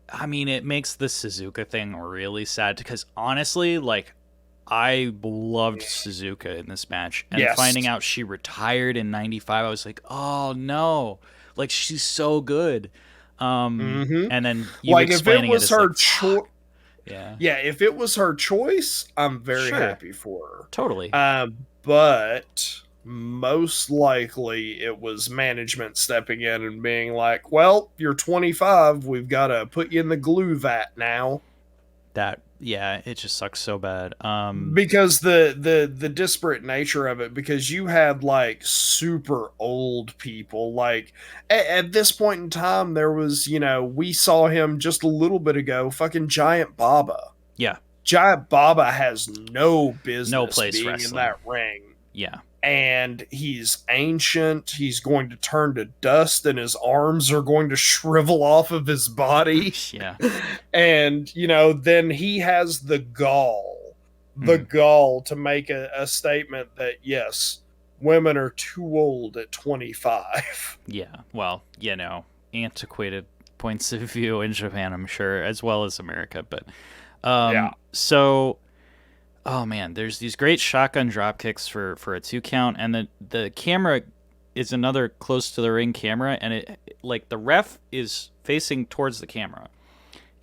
I mean, it makes the Suzuka thing really sad because honestly, like, I loved Suzuka in this match, and Yes. finding out she retired in '95, I was like, oh no, like she's so good. Mm-hmm. And then you Like if it explaining it was is her like, choice, fuck, yeah, yeah, if it was her choice, I'm very sure, happy for totally, her. But most likely it was management stepping in and being like, "Well, you're 25. We've got to put you in the glue vat now." that yeah, it just sucks so bad. Because the disparate nature of it, because you had like super old people, like at this point in time there was, you know, we saw him just a little bit ago, fucking Giant Baba. Yeah, Giant Baba has no no business place being in wrestling. that ring, Yeah, and he's ancient. He's going to turn to dust, and his arms are going to shrivel off of his body. yeah, And, you know, then he has the gall to make a statement that, yes, women are too old at 25. yeah. Well, you know, antiquated points of view in Japan, I'm sure, as well as America, but Yeah. so oh man, there's these great shotgun drop kicks for a 2 count, and the camera is another close to the ring camera, and it like the ref is facing towards the camera,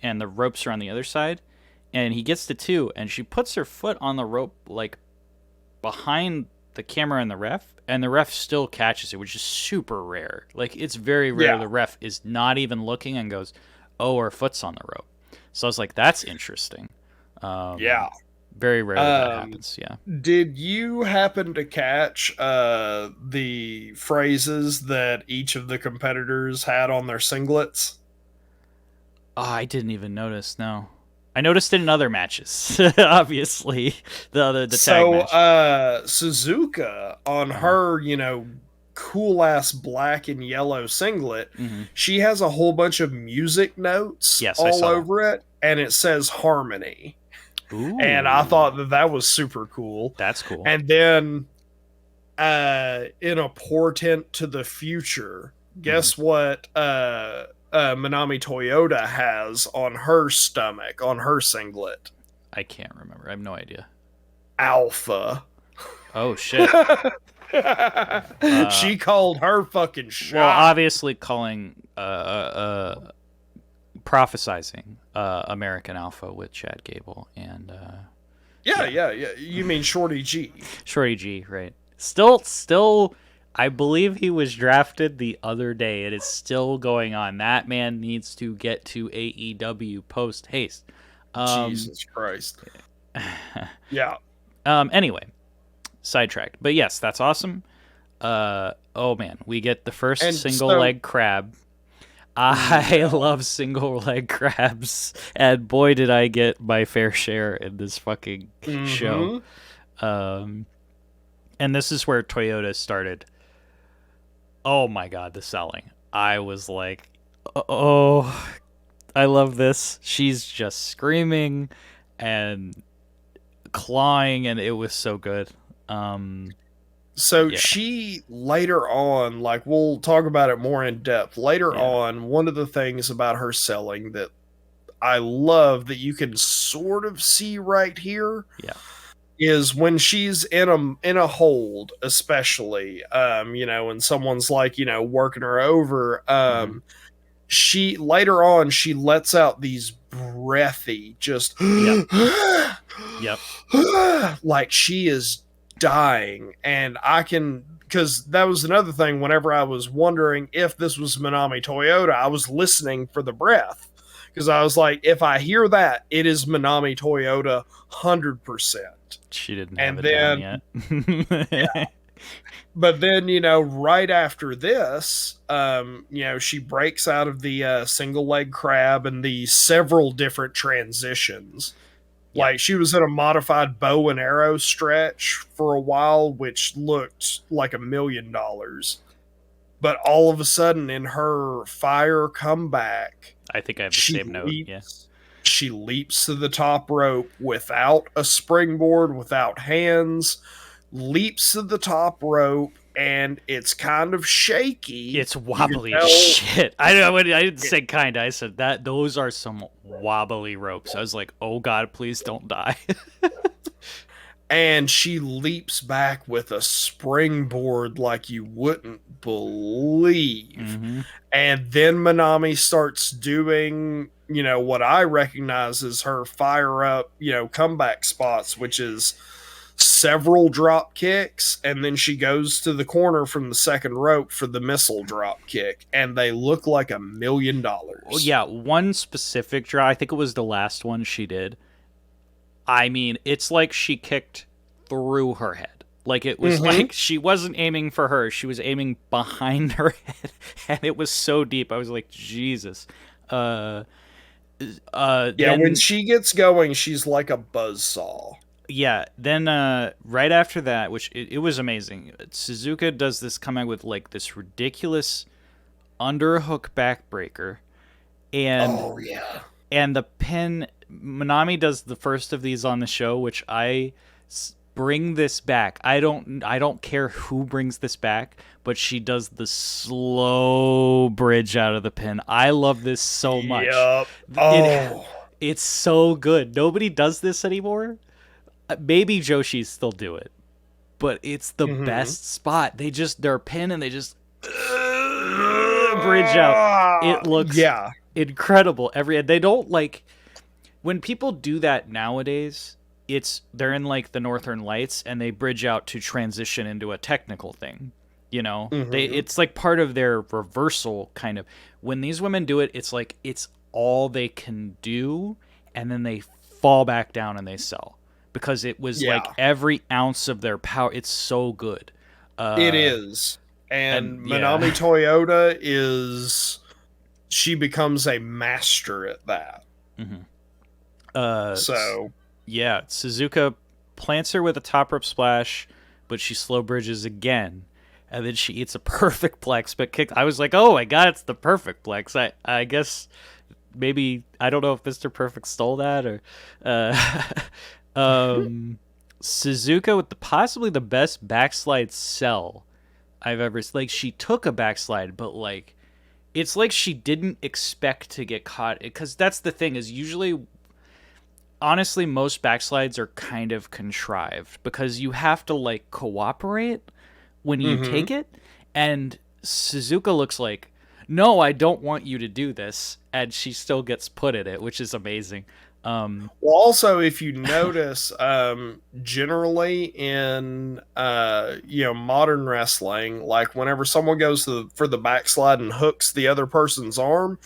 and the ropes are on the other side, and he gets to 2, and she puts her foot on the rope like behind the camera and the ref still catches it, which is super rare. Like it's very rare Yeah. the ref is not even looking and goes, oh, her foot's on the rope. So I was like, that's interesting. Yeah. Very rare that happens. Yeah. Did you happen to catch the phrases that each of the competitors had on their singlets? Oh, I didn't even notice. No, I noticed it in other matches. Obviously, the tag match. Suzuka on her, cool ass black and yellow singlet, she has a whole bunch of music notes all over it, and it says Harmony. Ooh. And I thought that was super cool. That's cool. And then, in a portent to the future, guess what? Manami Toyota has on her stomach, on her singlet. I can't remember. I have no idea. Alpha. Oh shit. She called her fucking shot. Well, obviously calling prophesizing American Alpha with Chad Gable and yeah. You mean Shorty G? Shorty G, right? Still I believe he was drafted the other day. It is still going on. That man needs to get to AEW post haste. Jesus Christ. Yeah. Anyway, sidetracked. But yes, that's awesome. Oh man, we get the first single leg crab. I love single leg crabs, and boy did I get my fair share in this fucking show. And this is where Toyota started. Oh my god, the selling. I was like, oh, I love this. She's just screaming and clawing, and it was so good. She later on, like we'll talk about it more in depth later on, one of the things about her selling that I love that you can sort of see right here is when she's in a hold, especially, and someone's like, working her over, she later on, she lets out these breathy, just like she is dying. And because that was another thing, whenever I was wondering if this was Manami Toyota, I was listening for the breath, because I was like, if I hear that, it is Manami Toyota 100%. She didn't have it down yet. But then, right after this, she breaks out of the single leg crab and the several different transitions. Like, she was in a modified bow and arrow stretch for a while, which looked like $1 million. But all of a sudden, in her fire comeback, I think I have the same note. She leaps to the top rope without a springboard, without hands, leaps to the top rope, and it's kind of shaky. It's wobbly as shit. I didn't say kind of. I said that those are some wobbly ropes. I was like, oh god, please don't die. And she leaps back with a springboard like you wouldn't believe. And then Manami starts doing, what I recognize as her fire up, comeback spots, which is several drop kicks, and then she goes to the corner from the second rope for the missile drop kick, and they look like $1 million. Well, yeah, one specific drop, I think it was the last one she did. I mean, it's like she kicked through her head. Like, it was like she wasn't aiming for her, she was aiming behind her head, and it was so deep. I was like, Jesus. Then, when she gets going, she's like a buzzsaw. Yeah, then right after that, which it was amazing, Suzuka does this comeback with like this ridiculous underhook backbreaker, and and the pin. Manami does the first of these on the show, which I bring this back. I don't care who brings this back, but she does the slow bridge out of the pin. I love this so much. It's so good. Nobody does this anymore. Maybe Joshi still do it, but it's the best spot. They're pin and they just bridge out. It looks incredible. They don't like when people do that nowadays. They're in like the Northern Lights and they bridge out to transition into a technical thing. It's like part of their reversal kind of. When these women do it, it's like it's all they can do, and then they fall back down and they sell because it was like every ounce of their power. It's so good. It is. And yeah. Manami Toyota she becomes a master at that. So yeah, Suzuka plants her with a top rope splash, but she slow bridges again, and then she eats a perfect plex but kick. I was like, oh my god, it's the perfect plex. I guess maybe, I don't know if Mr. Perfect stole that or Suzuka with possibly the best backslide sell I've ever, like, she took a backslide, but like it's like she didn't expect to get caught, because that's the thing, is usually, honestly, most backslides are kind of contrived because you have to like cooperate when you take it, and Suzuka looks like, no, I don't want you to do this, and she still gets put in it, which is amazing. Well, also, if you notice, generally in modern wrestling, like whenever someone goes for the backslide and hooks the other person's arm,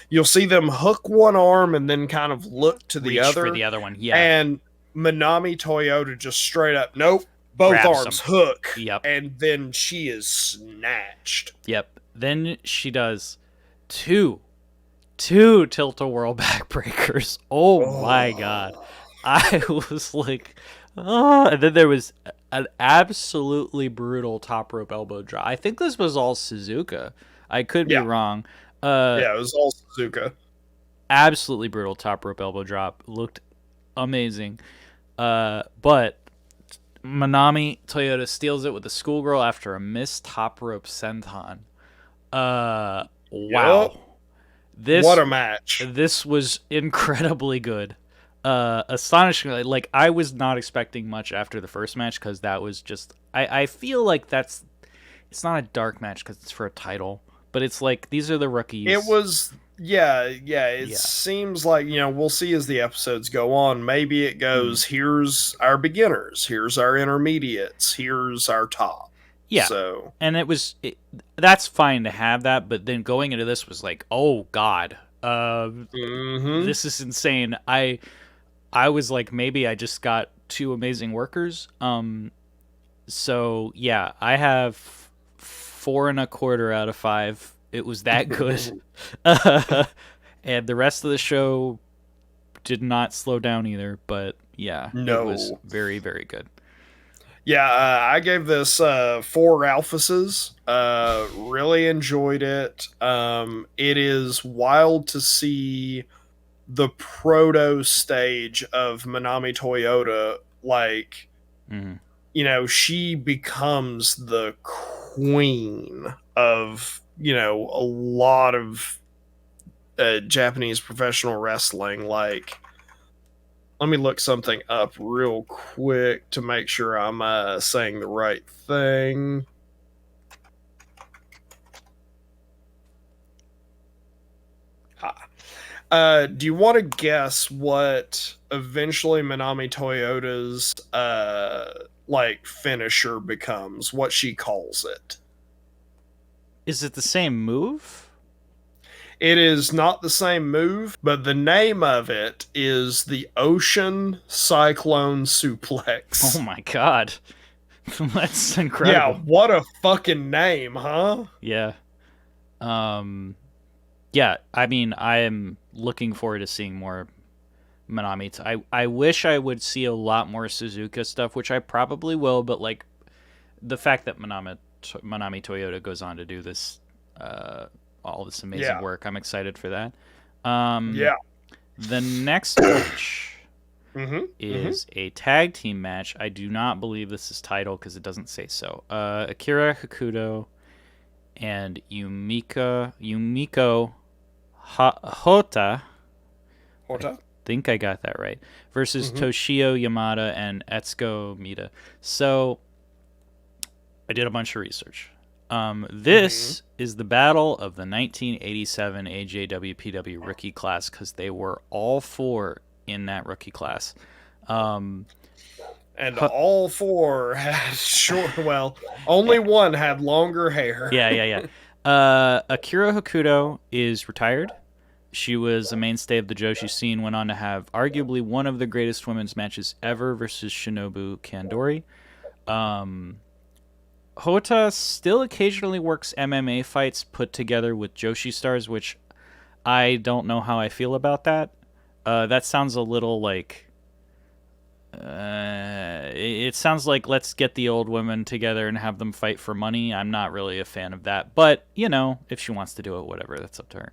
you'll see them hook one arm and then kind of look to the other for the other one. And Manami Toyota just straight up, nope, both grabs arms them. hook. Yep. And then she is snatched. Yep. Then she does two tilt-a-whirl backbreakers. Oh my god. I was like, oh. And then there was an absolutely brutal top rope elbow drop. I think this was all Suzuka. I could be wrong. Yeah, it was all Suzuka. Absolutely brutal top rope elbow drop. Looked amazing. But Manami Toyota steals it with a schoolgirl after a missed top rope senton. Wow. Yep. What a match. This was incredibly good. Astonishingly, like, I was not expecting much after the first match, because that was just, I feel like it's not a dark match because it's for a title, but it's like, these are the rookies. It was, seems like, we'll see as the episodes go on. Maybe it goes, here's our beginners, here's our intermediates, here's our top. Yeah, so, and that's fine to have that, but then going into this was like, oh god, this is insane. I was like, maybe I just got two amazing workers. So yeah, I have 4.25 out of 5. It was that good. And the rest of the show did not slow down either, but yeah, it was very, very good. Yeah, I gave this 4 Alphases. Really enjoyed it. It is wild to see the proto stage of Manami Toyota. Like, she becomes the queen of, a lot of Japanese professional wrestling. Like, let me look something up real quick to make sure I'm saying the right thing. Do you want to guess what eventually Manami Toyota's finisher becomes? What she calls it? Is it the same move? It is not the same move, but the name of it is the Ocean Cyclone Suplex. Oh my god. That's incredible. Yeah, what a fucking name, huh? Yeah. Yeah, I mean, I am looking forward to seeing more Manami. I wish I would see a lot more Suzuka stuff, which I probably will, but like the fact that Manami Toyota goes on to do this all this amazing work. I'm excited for that. The next match is a tag team match. I do not believe this is title because it doesn't say so. Akira Hokuto and Yumiko Hota. I think I got that right. Versus Toshio Yamada and Etsuko Mita. So I did a bunch of research. This is the battle of the 1987 AJWPW rookie class, because they were all 4 in that rookie class. And all 4 had only one had longer hair. Yeah. Akira Hokuto is retired. She was a mainstay of the Joshi scene, went on to have arguably one of the greatest women's matches ever versus Shinobu Kandori. Hotta still occasionally works MMA fights put together with Joshi stars, which I don't know how I feel about that. That sounds a little like... it sounds like let's get the old women together and have them fight for money. I'm not really a fan of that. But, you know, if she wants to do it, whatever, that's up to her.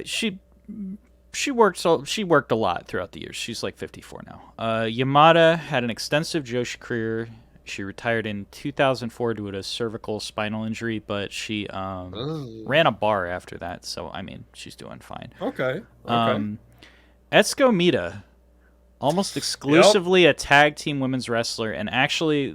She worked a lot throughout the years. She's like 54 now. Yamada had an extensive Joshi career. She retired in 2004 due to a cervical spinal injury, but she ran a bar after that. So I mean, she's doing fine. Okay. Etsuko Mita, almost exclusively a tag team women's wrestler, and actually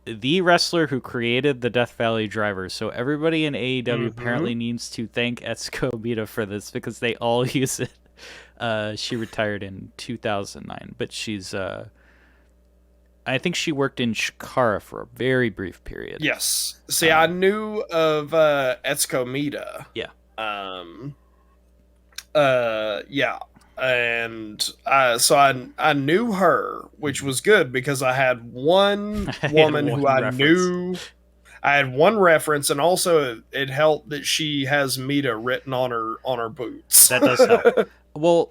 the wrestler who created the Death Valley Driver. So everybody in AEW apparently needs to thank Etsuko Mita for this because they all use it. She retired in 2009, but she's I think she worked in Chikara for a very brief period. Yes. See, I knew of Etsuko Mita. Yeah. Yeah. And so I knew her, which was good because I had one woman who I knew. I had one reference, and also it helped that she has Mita written on her boots. That does help. Well,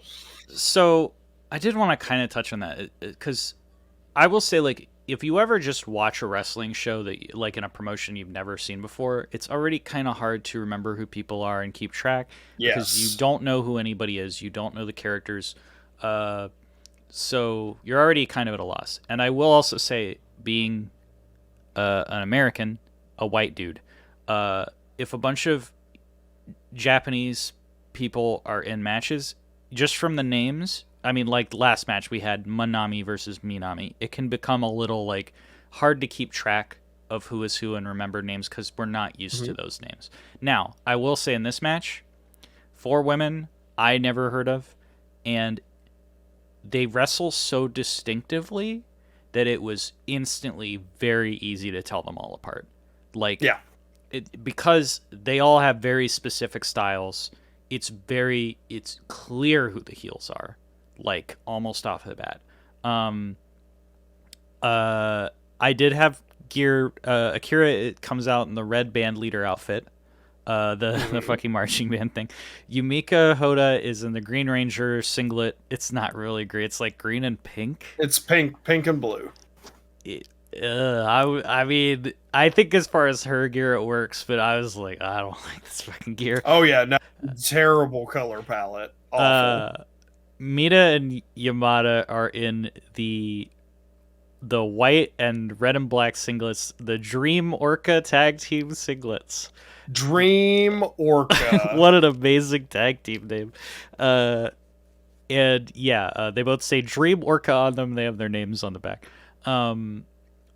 so I did want to kind of touch on that because I will say, like, if you ever just watch a wrestling show that, like, in a promotion you've never seen before, it's already kind of hard to remember who people are and keep track. Yes. Because you don't know who anybody is. You don't know the characters. So you're already kind of at a loss. And I will also say, being an American, a white dude, if a bunch of Japanese people are in matches, just from the names... I mean, like last match we had Manami versus Minami. It can become a little like hard to keep track of who is who and remember names because we're not used to those names. Now, I will say in this match, 4 women I never heard of, and they wrestle so distinctively that it was instantly very easy to tell them all apart. Like, yeah, because they all have very specific styles. It's clear who the heels are. Like, almost off the bat. I did have gear. Akira, it comes out in the red band leader outfit. The fucking marching band thing. Yumika Hoda is in the Green Ranger singlet. It's not really green. It's like green and pink. It's pink and blue. I mean, I think as far as her gear, it works, but I was like, I don't like this fucking gear. Oh, yeah. No, terrible color palette. Awful. Mita and Yamada are in the white and red and black singlets, the Dream Orca tag team singlets. Dream Orca. What an amazing tag team name. And yeah, they both say Dream Orca on them. They have their names on the back.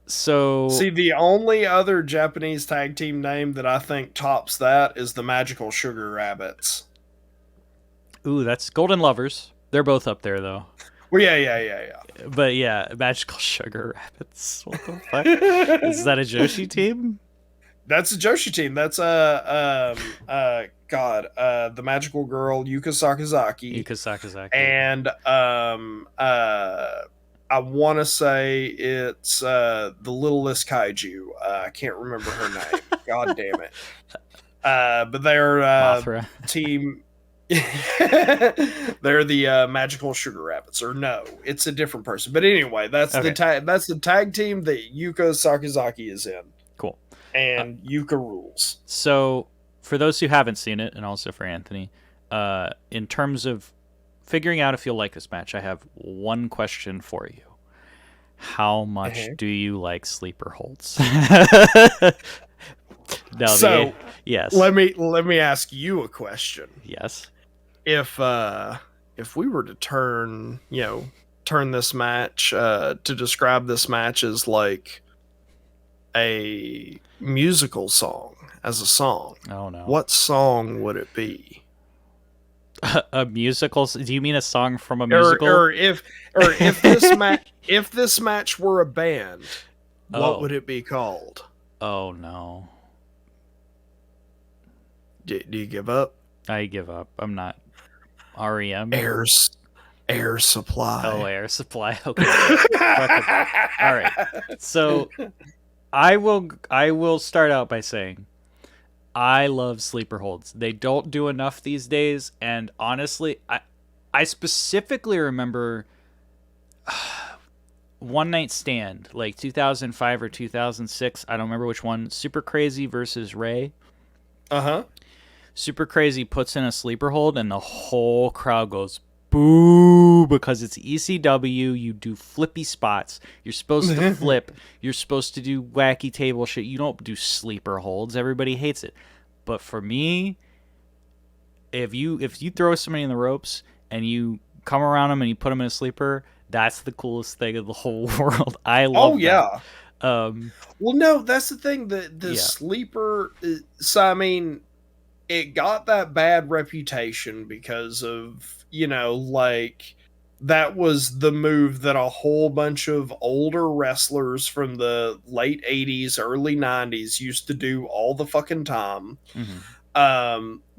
So see, the only other Japanese tag team name that I think tops that is the Magical Sugar Rabbits. Ooh, that's Golden Lovers. They're both up there, though. Well, yeah. But yeah, Magical Sugar Rabbits. What the fuck? Is that a Joshi team? That's a Joshi team. That's the magical girl Yuka Sakazaki. And I want to say it's the Littlest Kaiju. I can't remember her name. God damn it. But they're team. They're the Magical Sugar Rabbits, or no, it's a different person. But anyway, that's the tag team that Yuka Sakazaki is in. Cool. And Yuka rules. So, for those who haven't seen it, and also for Anthony, in terms of figuring out if you'll like this match, I have one question for you. How much do you like sleeper holds? Yes. Let me ask you a question. Yes. If we were to turn this match to describe this match as like a musical song, as a song. Oh no. What song would it be? A musical? Do you mean a song from a musical? Or if this match were a band, what would it be called? Oh no. Do you give up? I give up. I'm not REM. Air supply. Oh, air supply. Okay. All right. So I will start out by saying I love sleeper holds. They don't do enough these days, and honestly, I specifically remember One Night Stand, like 2005 or 2006. I don't remember which one. Super Crazy versus Ray. Uh-huh. Super Crazy puts in a sleeper hold, and the whole crowd goes boo because it's ECW. You do flippy spots. You're supposed to flip. You're supposed to do wacky table shit. You don't do sleeper holds. Everybody hates it. But for me, if you throw somebody in the ropes and you come around them and you put them in a sleeper, that's the coolest thing in the whole world. I love yeah. that. Well, no, that's the thing. The sleeper. So I mean, it got that bad reputation because of, like, that was the move that a whole bunch of older wrestlers from the late 80s, early 90s used to do all the fucking time.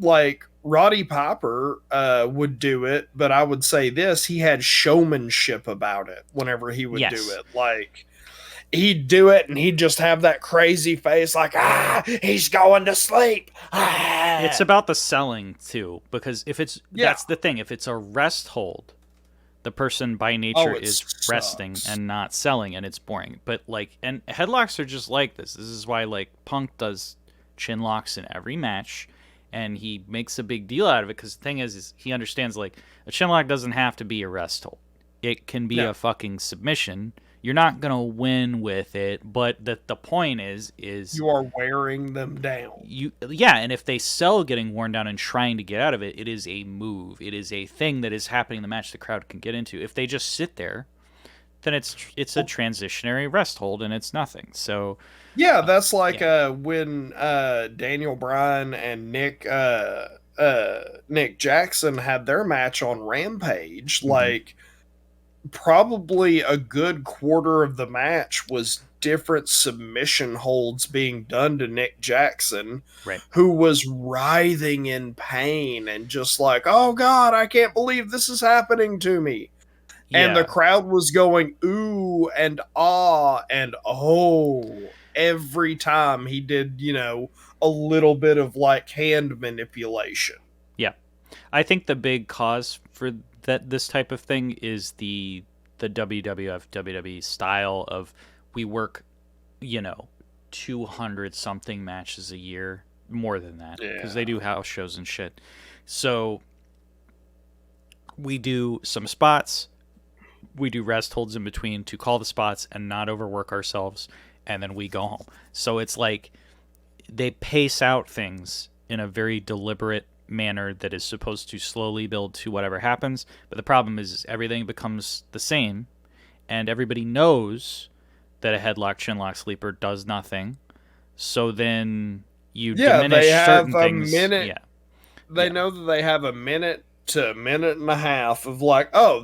Like, Roddy Piper would do it, but I would say this, he had showmanship about it whenever he would do it. Like, he'd do it and he'd just have that crazy face like, he's going to sleep. It's about the selling too, because that's the thing. If it's a rest hold, the person by nature is resting and not selling, and it's boring. But and headlocks are just like this. This is why Punk does chin locks in every match, and he makes a big deal out of it, because the thing is he understands a chin lock doesn't have to be a rest hold. It can be a fucking submission. You're not gonna win with it, but the point is you are wearing them down. And if they sell getting worn down and trying to get out of it, it is a move. It is a thing that is happening in the match the crowd can get into. If they just sit there, then it's a transitionary rest hold and it's nothing. So that's when Daniel Bryan and Nick Jackson had their match on Rampage. Probably a good quarter of the match was different submission holds being done to Nick Jackson, who was writhing in pain and just like, oh God, I can't believe this is happening to me. And the crowd was going ooh and ah and oh every time he did, a little bit of hand manipulation. Yeah. I think the big cause for this type of thing is the WWF WWE style of we work 200 something matches a year, more than that, because they do house shows and shit. So we do some spots, we do rest holds in between to call the spots and not overwork ourselves, and then we go home. So it's they pace out things in a very deliberate manner that is supposed to slowly build to whatever happens. But the problem is everything becomes the same, and everybody knows that a headlock, chinlock, sleeper does nothing. So then you diminish certain things. They know that they have a minute to a minute and a half of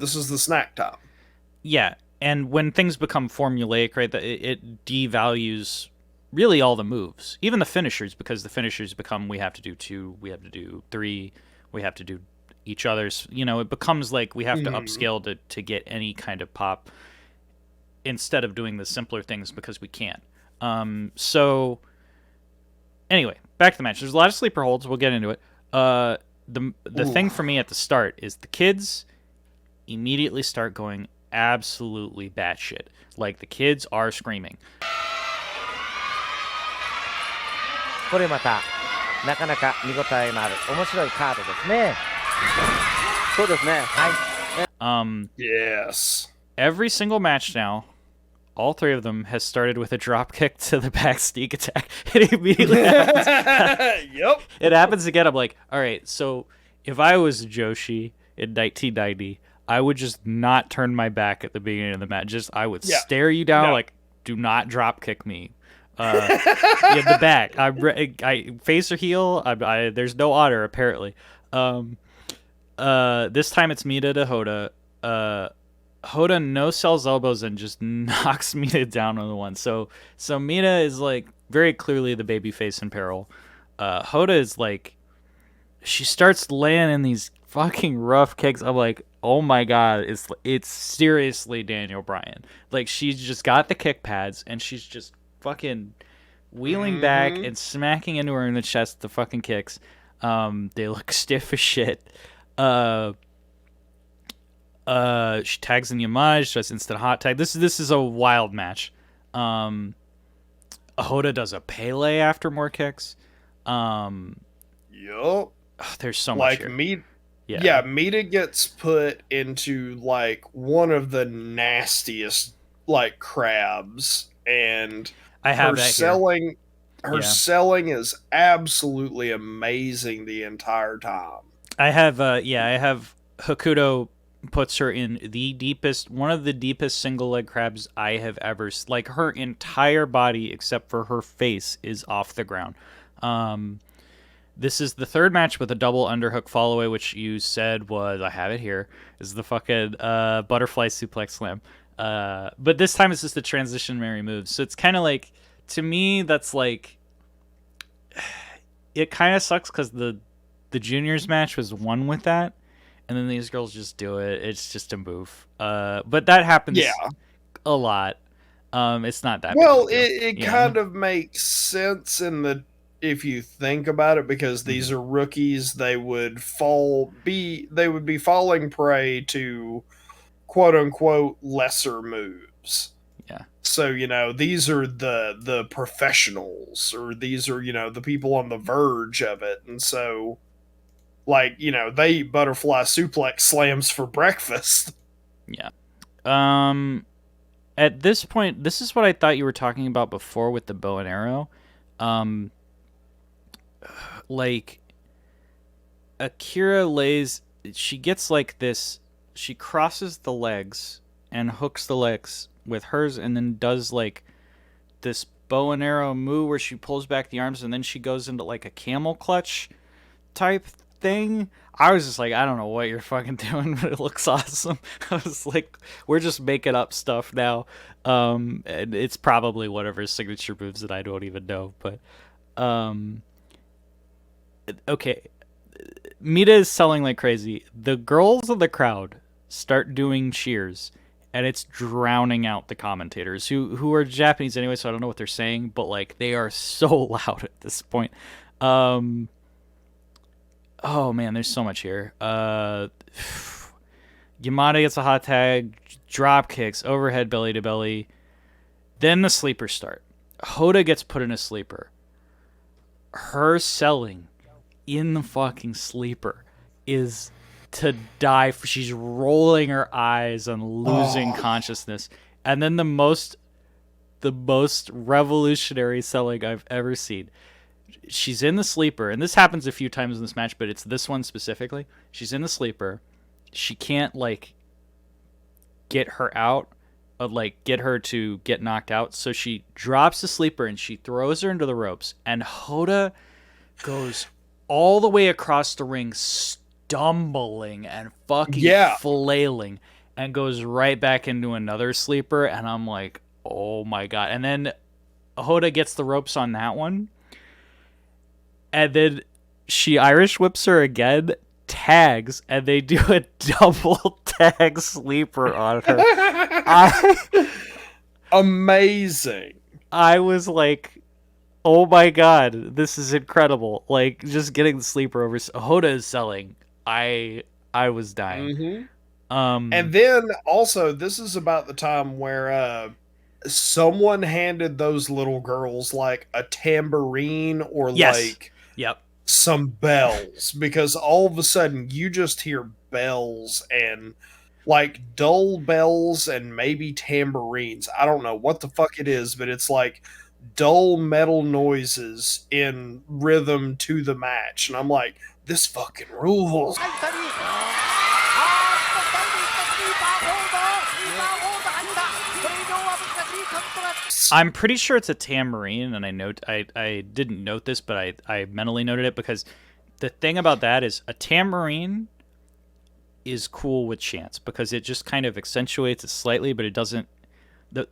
this is the snack time. Yeah, and when things become formulaic, right, it devalues really all the moves, even the finishers, because the finishers become we have to do 2, we have to do 3, we have to do each other's. It becomes we have to upscale to get any kind of pop instead of doing the simpler things because we can't. So anyway, back to the match. There's a lot of sleeper holds. We'll get into it. The thing for me at the start is the kids immediately start going absolutely batshit. The kids are screaming. これまたなかなか見応えのある面白いカードですね。そうですね。はい。Yes. Every single match now, all 3 of them has started with a drop kick to the back sneak attack. It immediately happens. Yep. It happens again. I'm like, all right, so if I was Joshi in 1990, I would just not turn my back at the beginning of the match. I would stare you down do not drop kick me. In the back. I face or heel. There's no honor apparently. This time it's Mita to Hoda. Hoda no sells elbows and just knocks Mita down on the one. So Mita is very clearly the babyface in peril. Hoda is she starts laying in these fucking rough kicks. I'm like, oh my god, it's seriously Daniel Bryan. Like, she's just got the kick pads and she's just fucking wheeling back and smacking into her in the chest the fucking kicks. They look stiff as shit. She tags in Yammer, she does instant hot tag. This is a wild match. Hoda does a Pele after more kicks. Yup. There's so like much here. Mita gets put into like one of the nastiest like crabs, and I have her that selling here. her selling is absolutely amazing the entire time. I have Hokuto puts her in one of the deepest single leg crabs I have ever. Like, her entire body except for her face is off the ground. This is the third match with a double underhook fallaway, which you said was, I have it here, is the fucking butterfly suplex slam. But this time it's just the transition Mary moves. So it's kind of like, to me, that's like, it kind of sucks because the juniors match was won with that, and then these girls just do it. It's just a move. But that happens a lot. It's not that well, big of a deal, it kind of makes sense if you think about it, because these are rookies. They would be falling prey to quote unquote lesser moves. Yeah. So, these are the professionals, or these are, the people on the verge of it. And so, like, they eat butterfly suplex slams for breakfast. Yeah. At this point, this is what I thought you were talking about before with the bow and arrow. Like, Akira she gets like this, she crosses the legs and hooks the legs with hers, and then does like this bow and arrow move where she pulls back the arms, and then she goes into like a camel clutch type thing. I was just like, I don't know what you're fucking doing, but it looks awesome. I was like, we're just making up stuff now. And it's probably whatever signature moves that I don't even know, but okay. Mita is selling like crazy. The girls of the crowd start doing cheers, and it's drowning out the commentators who are Japanese anyway, so I don't know what they're saying, but like, they are so loud at this point. Oh man, there's so much here. Yamada gets a hot tag, drop kicks, overhead belly to belly. Then the sleepers start. Hoda gets put in a sleeper. Her selling in the fucking sleeper is to die for. She's rolling her eyes and losing consciousness. And then the most revolutionary selling I've ever seen. She's in the sleeper, and this happens a few times in this match, but it's this one specifically. She's in the sleeper. She can't like get her out, or like get her to get knocked out. So she drops the sleeper and she throws her into the ropes, and Hoda goes all the way across the ring, stumbling and fucking flailing, and goes right back into another sleeper. And I'm like, oh my god. And then Hoda gets the ropes on that one, and then she Irish whips her again, tags, and they do a double tag sleeper on her. Amazing. I was like, oh my god, this is incredible. Like, just getting the sleeper over. Hoda is selling. I was dying. And then also, this is about the time where someone handed those little girls like a tambourine or like some bells, because all of a sudden you just hear bells and like dull bells and maybe tambourines. I don't know what the fuck it is, but it's like dull metal noises in rhythm to the match, and I'm like, this fucking rules. I'm pretty sure it's a tambourine, and I didn't note this, but I mentally noted it, because the thing about that is a tambourine is cool with chants, because it just kind of accentuates it slightly, but it doesn't. The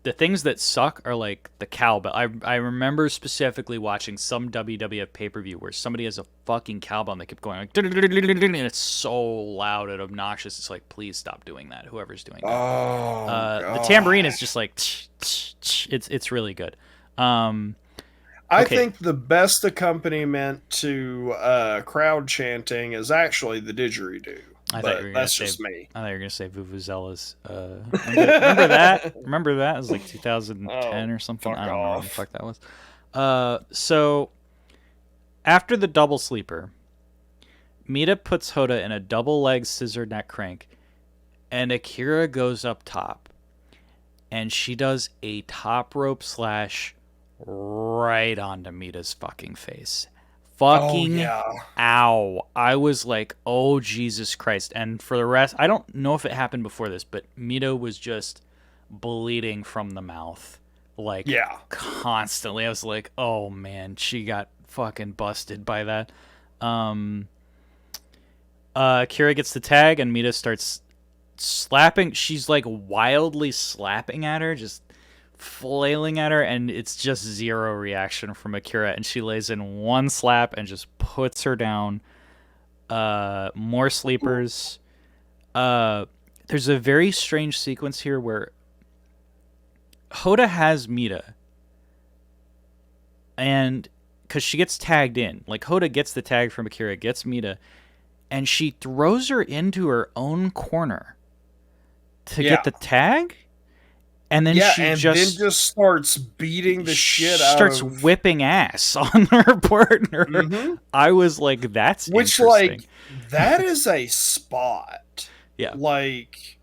the things that suck are like the cowbell. I remember specifically watching some WWF pay-per-view where somebody has a fucking cowbell and they keep going like, and it's so loud and obnoxious. It's like, please stop doing that. Whoever's doing that. Oh, the tambourine is just like, it's really good. I think the best accompaniment to crowd chanting is actually the didgeridoo. That's just me. I thought you were gonna say vuvuzelas. Remember that? Remember that? It was like 2010 or something. I don't know what the fuck that was. So after the double sleeper, Mita puts Hoda in a double leg scissor neck crank, and Akira goes up top, and she does a top rope slash right onto Mita's fucking face. Fucking ow. I was like, oh, Jesus Christ. And for the rest, I don't know if it happened before this, but Mito was just bleeding from the mouth. Like, constantly. I was like, oh, man, she got fucking busted by that. Kira gets the tag, and Mita starts slapping. She's, like, wildly slapping at her, just flailing at her, and it's just zero reaction from Akira, and she lays in one slap and just puts her down. More sleepers. There's a very strange sequence here where Hoda has Mita, and because she gets tagged in, like Hoda gets the tag from Akira, gets Mita, and she throws her into her own corner to get the tag. And then she just starts beating the shit out of... starts whipping ass on her partner. Mm-hmm. I was like, that's interesting. Like, that is a spot. Yeah. Like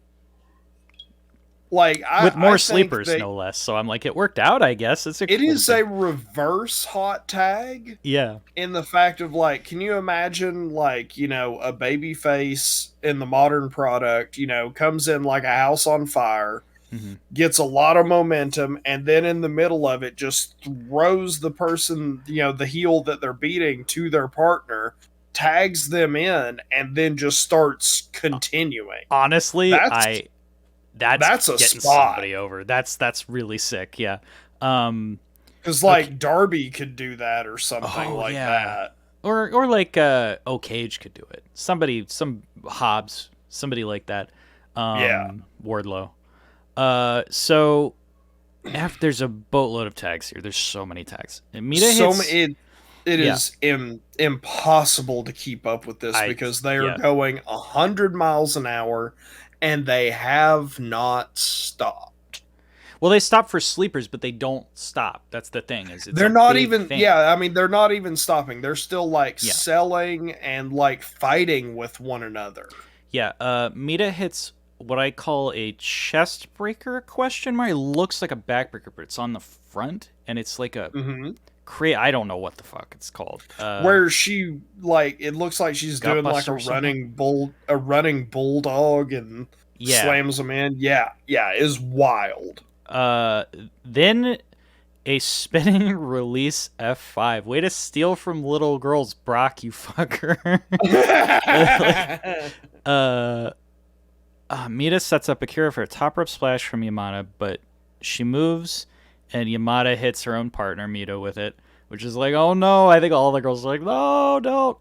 with more sleepers, no less. So I'm like, it worked out, I guess. It is a reverse hot tag. Yeah. In the fact of, like, can you imagine, like, you know, a baby face in the modern product, you know, comes in like a house on fire, gets a lot of momentum, and then in the middle of it just throws the person, you know, the heel that they're beating to their partner, tags them in, and then just starts continuing. Honestly, that's a getting spot. Somebody over. That's really sick. Yeah. Because like Darby could do that or something that. Or like Cage could do it. Some Hobbs, somebody like that. Wardlow. So after there's a boatload of tags here. There's so many tags. And Mita hits. It is impossible to keep up with this because they are going 100 miles an hour, and they have not stopped. Well, they stop for sleepers, but they don't stop. That's the thing. They're not even. Thing. Yeah, I mean, they're not even stopping. They're still like selling and like fighting with one another. Yeah. Mita hits what I call a chest breaker ? It looks like a back breaker, but it's on the front, and it's like a I don't know what the fuck it's called. Where she like it looks like she's doing like a running bulldog and slams them in. Yeah, is wild. Then a spinning release F5. Way to steal from little girls, Brock, you fucker. Mita sets up Akira for a top rope splash from Yamada, but she moves, and Yamada hits her own partner, Mita, with it, which is like, oh no. I think all the girls are like, no, don't.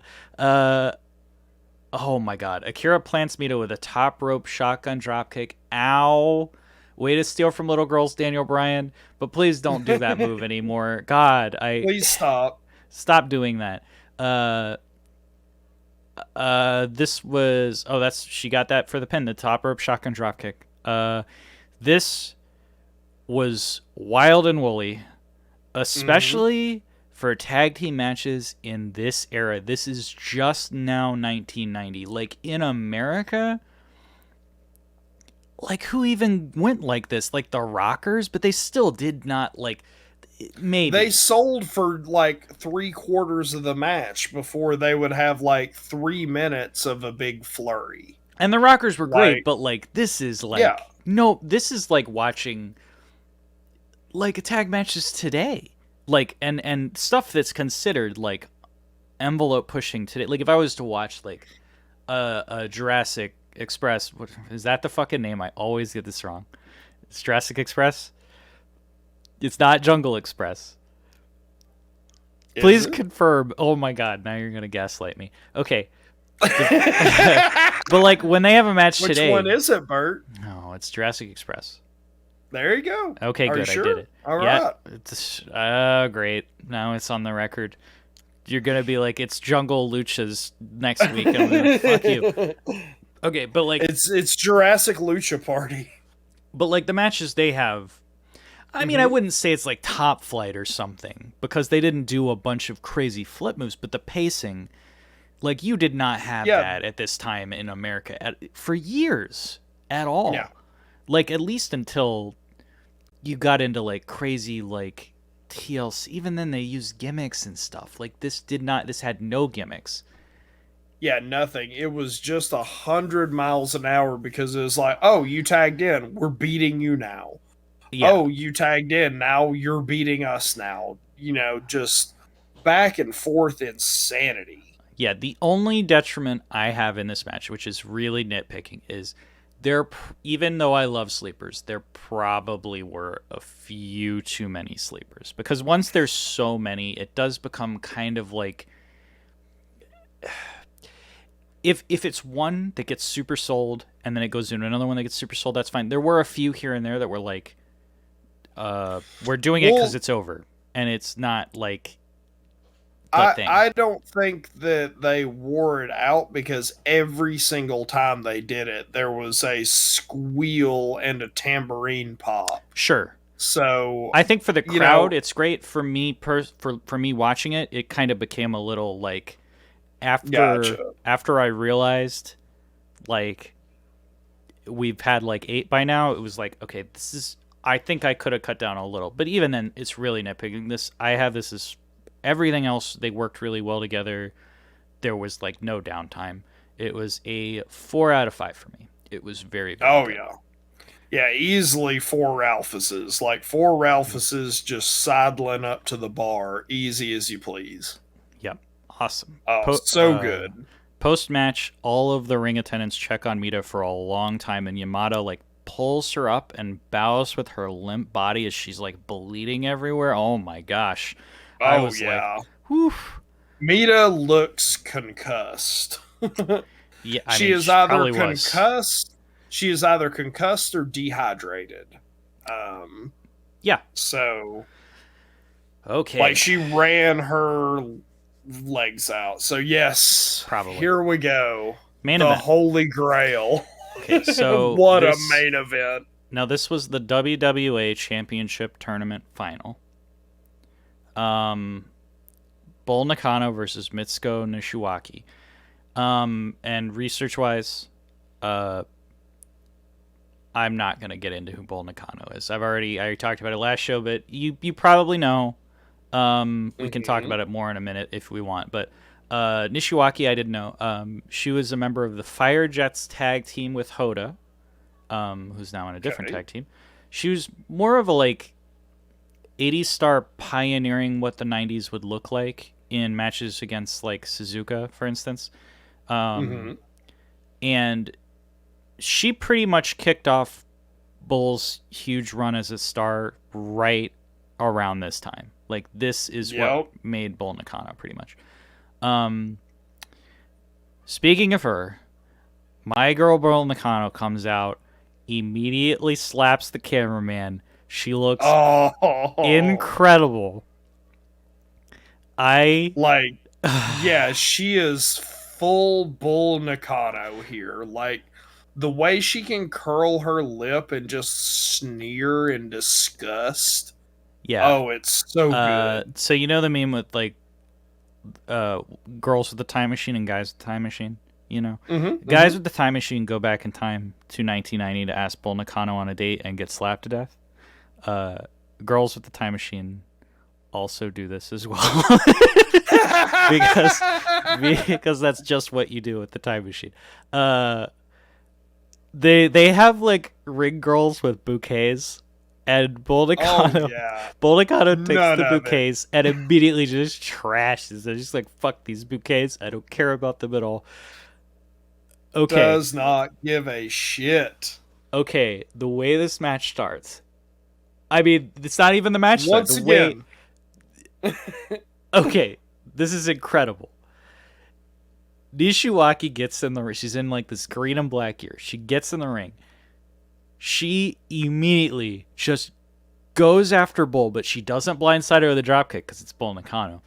Oh my god. Akira plants Mita with a top rope shotgun dropkick. Ow. Way to steal from little girls, Daniel Bryan. But please don't do that move anymore. God, please stop. Stop doing that. This was she got that for the pin, the top rope shotgun dropkick. This was wild and woolly, especially for tag team matches in this era. This is just now 1990. Like in America, like who even went like this? Like the Rockers, but they still did not like. Maybe they sold for like 3/4 of the match before they would have like 3 minutes of a big flurry. And the Rockers were great, but like this is like no, this is like watching like tag matches today, like and stuff that's considered like envelope pushing today. Like if I was to watch like a Jurassic Express, what is that the fucking name? I always get this wrong. It's Jurassic Express. It's not Jungle Express. Please confirm. Oh my god, now you're gonna gaslight me. Okay. But like when they have a match today. Which one is it, Bert? No, it's Jurassic Express. There you go. Okay, Are good. you sure? I did it. All yeah, right. Great. Now it's on the record. You're gonna be like, it's Jungle Luchas next week. I'm gonna fuck you. Okay, but like it's Jurassic Lucha Party. But like the matches they have, I mean, I wouldn't say it's like Top Flight or something because they didn't do a bunch of crazy flip moves, but the pacing, like you did not have that at this time in America for years at all. Yeah. Like at least until you got into like crazy like TLC. Even then they used gimmicks and stuff. Like this had no gimmicks. Yeah, nothing. It was just 100 miles an hour because it was like, oh, you tagged in, we're beating you now. Yeah. Oh, you tagged in, now you're beating us now. You know, just back and forth insanity. Yeah, the only detriment I have in this match, which is really nitpicking, is even though I love sleepers, there probably were a few too many sleepers. Because once there's so many, it does become kind of like... If it's one that gets super sold and then it goes into another one that gets super sold, that's fine. There were a few here and there that were like, we're doing it because it's over. And it's not like... I don't think that they wore it out because every single time they did it, there was a squeal and a tambourine pop. Sure. So I think for the crowd, it's great. For me, for me watching it, it kind of became a little like after I realized like we've had like 8 by now. It was like, okay, this is. I think I could have cut down a little, but even then, it's really nitpicking. I have this as. Everything else, they worked really well together. There was like no downtime. It was a 4 out of 5 for me. It was very, very good. Yeah, easily 4 Ralphuses. Like 4 Ralphuses just sidling up to the bar, easy as you please. Yep, awesome. Oh, so good. Post-match, all of the ring attendants check on Mita for a long time, and Yamato like pulls her up and bows with her limp body as she's like bleeding everywhere. Oh my gosh. I was like, whew. Mita looks concussed. Yeah, she is either concussed. She is either concussed or dehydrated. Yeah. So, okay. Like she ran her legs out. So yes, probably. Here we go. Main event. Holy Grail. Okay, so what a main event. Now this was the WWA Championship Tournament final. Bull Nakano versus Mitsuko Nishiwaki. And research-wise, I'm not gonna get into who Bull Nakano is. I already talked about it last show, but you probably know. We can talk about it more in a minute if we want. But Nishiwaki, I didn't know. She was a member of the Fire Jets tag team with Hoda, who's now in a different tag team. She was more of a like 80s star pioneering what the 90s would look like in matches against like Suzuka, for instance. And she pretty much kicked off Bull's huge run as a star right around this time. Like this is what made Bull Nakano pretty much. Speaking of her, my girl Bull Nakano comes out, immediately slaps the cameraman. She looks incredible. She is full Bull Nakano here. Like, the way she can curl her lip and just sneer in disgust. Yeah. Oh, it's so good. So you know the meme with, like, girls with the time machine and guys with the time machine? You know? Guys with the time machine go back in time to 1990 to ask Bull Nakano on a date and get slapped to death. Girls with the time machine also do this as well. because that's just what you do with the time machine. They have like ring girls with bouquets, and Bull Nakano takes the bouquets and immediately just trashes. They're just like, fuck these bouquets. I don't care about them at all. Okay. Does not give a shit. Okay, the way this match starts, I mean, it's not even the match start. Once again. Okay, this is incredible. Nishiwaki gets in the ring. She's in like this green and black gear. She gets in the ring. She immediately just goes after Bull, but she doesn't blindside her with a dropkick because it's Bull Nakano.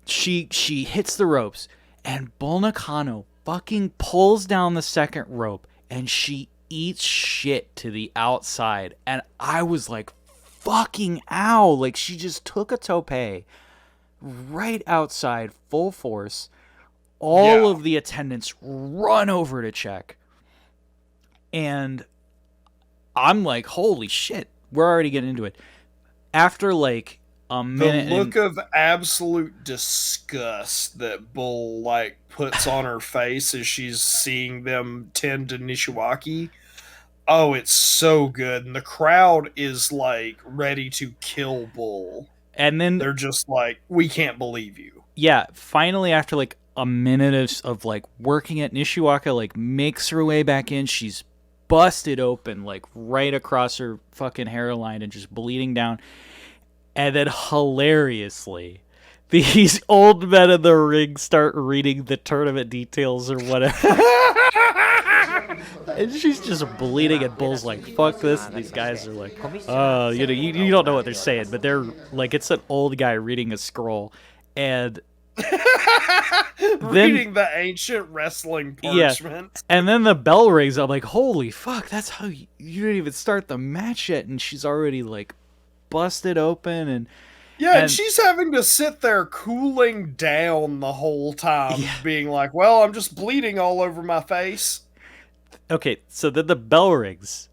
She hits the ropes, and Bull Nakano fucking pulls down the second rope, and she eats shit to the outside. And I was like, fucking ow. Like, she just took a tope right outside, full force. All of the attendants run over to check. And I'm like, holy shit. We're already getting into it. After like a minute, the look of absolute disgust that Bull like puts on her face as she's seeing them tend to Nishiwaki. Oh, it's so good. And the crowd is like ready to kill Bull. And then they're just like, we can't believe you. Yeah, finally after like a minute of like working it, Nishiwaka like makes her way back in. She's busted open like right across her fucking hairline and just bleeding down. And then hilariously, these old men in the ring start reading the tournament details or whatever. And she's just bleeding, and Bull's like, fuck this. And these guys are like, you don't know what they're saying, but they're like, it's an old guy reading a scroll. And reading the ancient wrestling parchment. Yeah. And then the bell rings. I'm like, holy fuck, that's how you didn't even start the match yet. And she's already like busted open. And she's having to sit there cooling down the whole time, being like, well, I'm just bleeding all over my face. Okay, so then the bell rings,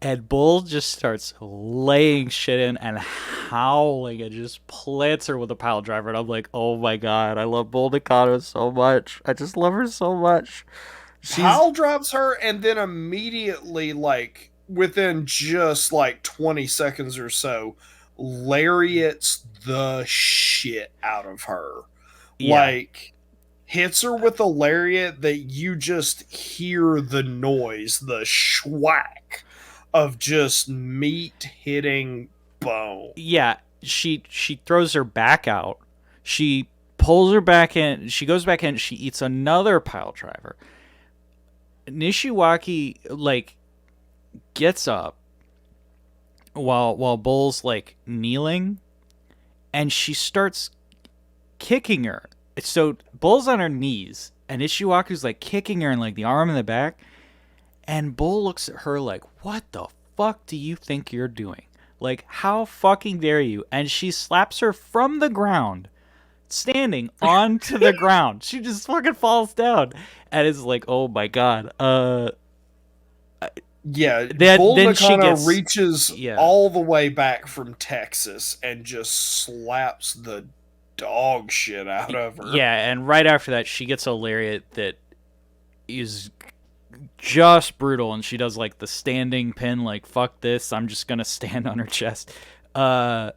and Bull just starts laying shit in and howling and just plants her with a pile driver. And I'm like, oh my god, I love Bull Nakano so much. I just love her so much. Pile drives her, and then immediately, like, within just like 20 seconds or so, lariats the shit out of her. Yeah. Like, hits her with a lariat that you just hear the noise, the schwack of just meat hitting bone. Yeah, she throws her back out. She pulls her back in. She goes back in. She eats another pile driver. Nishiwaki like gets up while Bull's like kneeling, and she starts kicking her. So Bull's on her knees, and Nishiwaki's like kicking her in like the arm and the back. And Bull looks at her like, what the fuck do you think you're doing? Like, how fucking dare you? And she slaps her from the ground, standing onto the ground. She just fucking falls down. And it's like, oh my god. Yeah, Bull Nakano reaches all the way back from Texas and just slaps the dog shit out of her. Yeah, and right after that, she gets a lariat that is just brutal, and she does like the standing pin, like, fuck this, I'm just gonna stand on her chest. At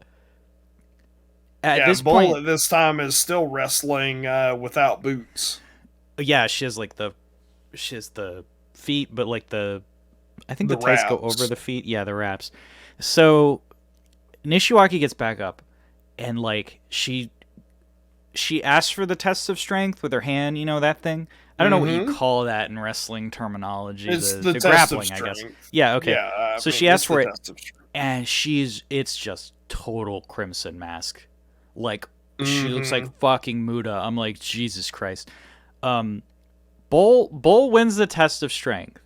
this Bull point, at this time is still wrestling without boots. Yeah, she has the feet, but like I think the tights go over the feet. Yeah, the wraps. So Nishiwaki gets back up, and like she asks for the test of strength with her hand, you know, that thing. I don't know what you call that in wrestling terminology. It's the test grappling, of strength. I guess. Yeah, okay. Yeah, so she asks for it, and it's just total Crimson Mask. Like, she looks like fucking Muda. I'm like, Jesus Christ. Bull wins the test of strength.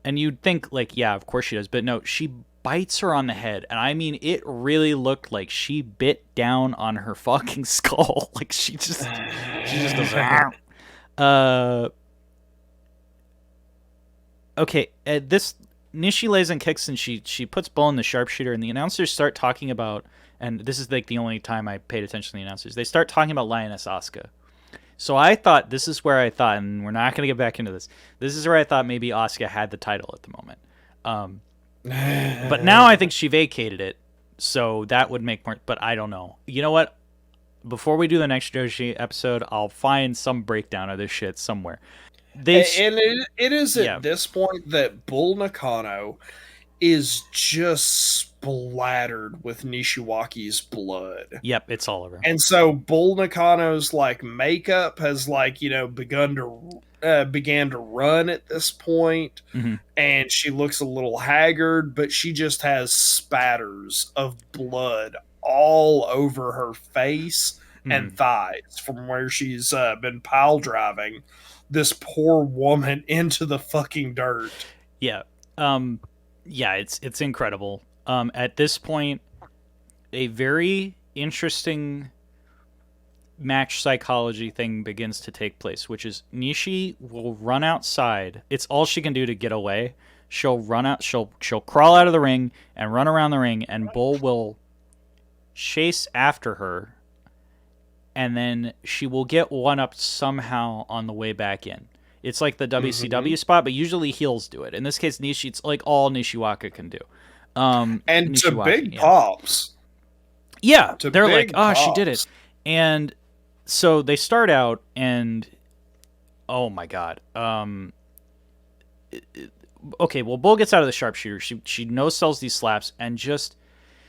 And you'd think, like, yeah, of course she does. But no, she bites her on the head. And I mean, it really looked like she bit down on her fucking skull. Like, she just goes, okay, this Nishi lays and kicks, and she puts Bull in the sharpshooter, and the announcers start talking about, and this is like the only time I paid attention to the announcers, they start talking about Lioness Oscar. So I thought, this is where I thought, and we're not going to get back into this, this is where I thought maybe Oscar had the title at the moment. But now I think she vacated it, so that would make more, but I don't know. You know what? Before we do the next Joshi episode, I'll find some breakdown of this shit somewhere. And it is at this point that Bull Nakano is just splattered with Nishiwaki's blood. Yep, it's all over. And so Bull Nakano's like makeup has like, began to run at this point, Mm-hmm. and she looks a little haggard, but she just has spatters of blood all over her face and thighs from where she's been pile driving this poor woman into the fucking dirt. Yeah. Yeah, it's incredible. At this point, a very interesting match psychology thing begins to take place, which is Nishi will run outside. It's all she can do to get away. She'll run out. She'll crawl out of the ring and run around the ring, and Bull will chase after her, and then she will get one up somehow on the way back in. It's like the WCW spot, but usually heels do it. In this case, Nishi, it's like all Nishiwaka can do. And Nishiwaki, to big pops. Yeah, To they're big like, oh, she did pops. it. And so they start out, and oh my god. Okay, well, Bull gets out of the sharpshooter. She no-sells these slaps, and just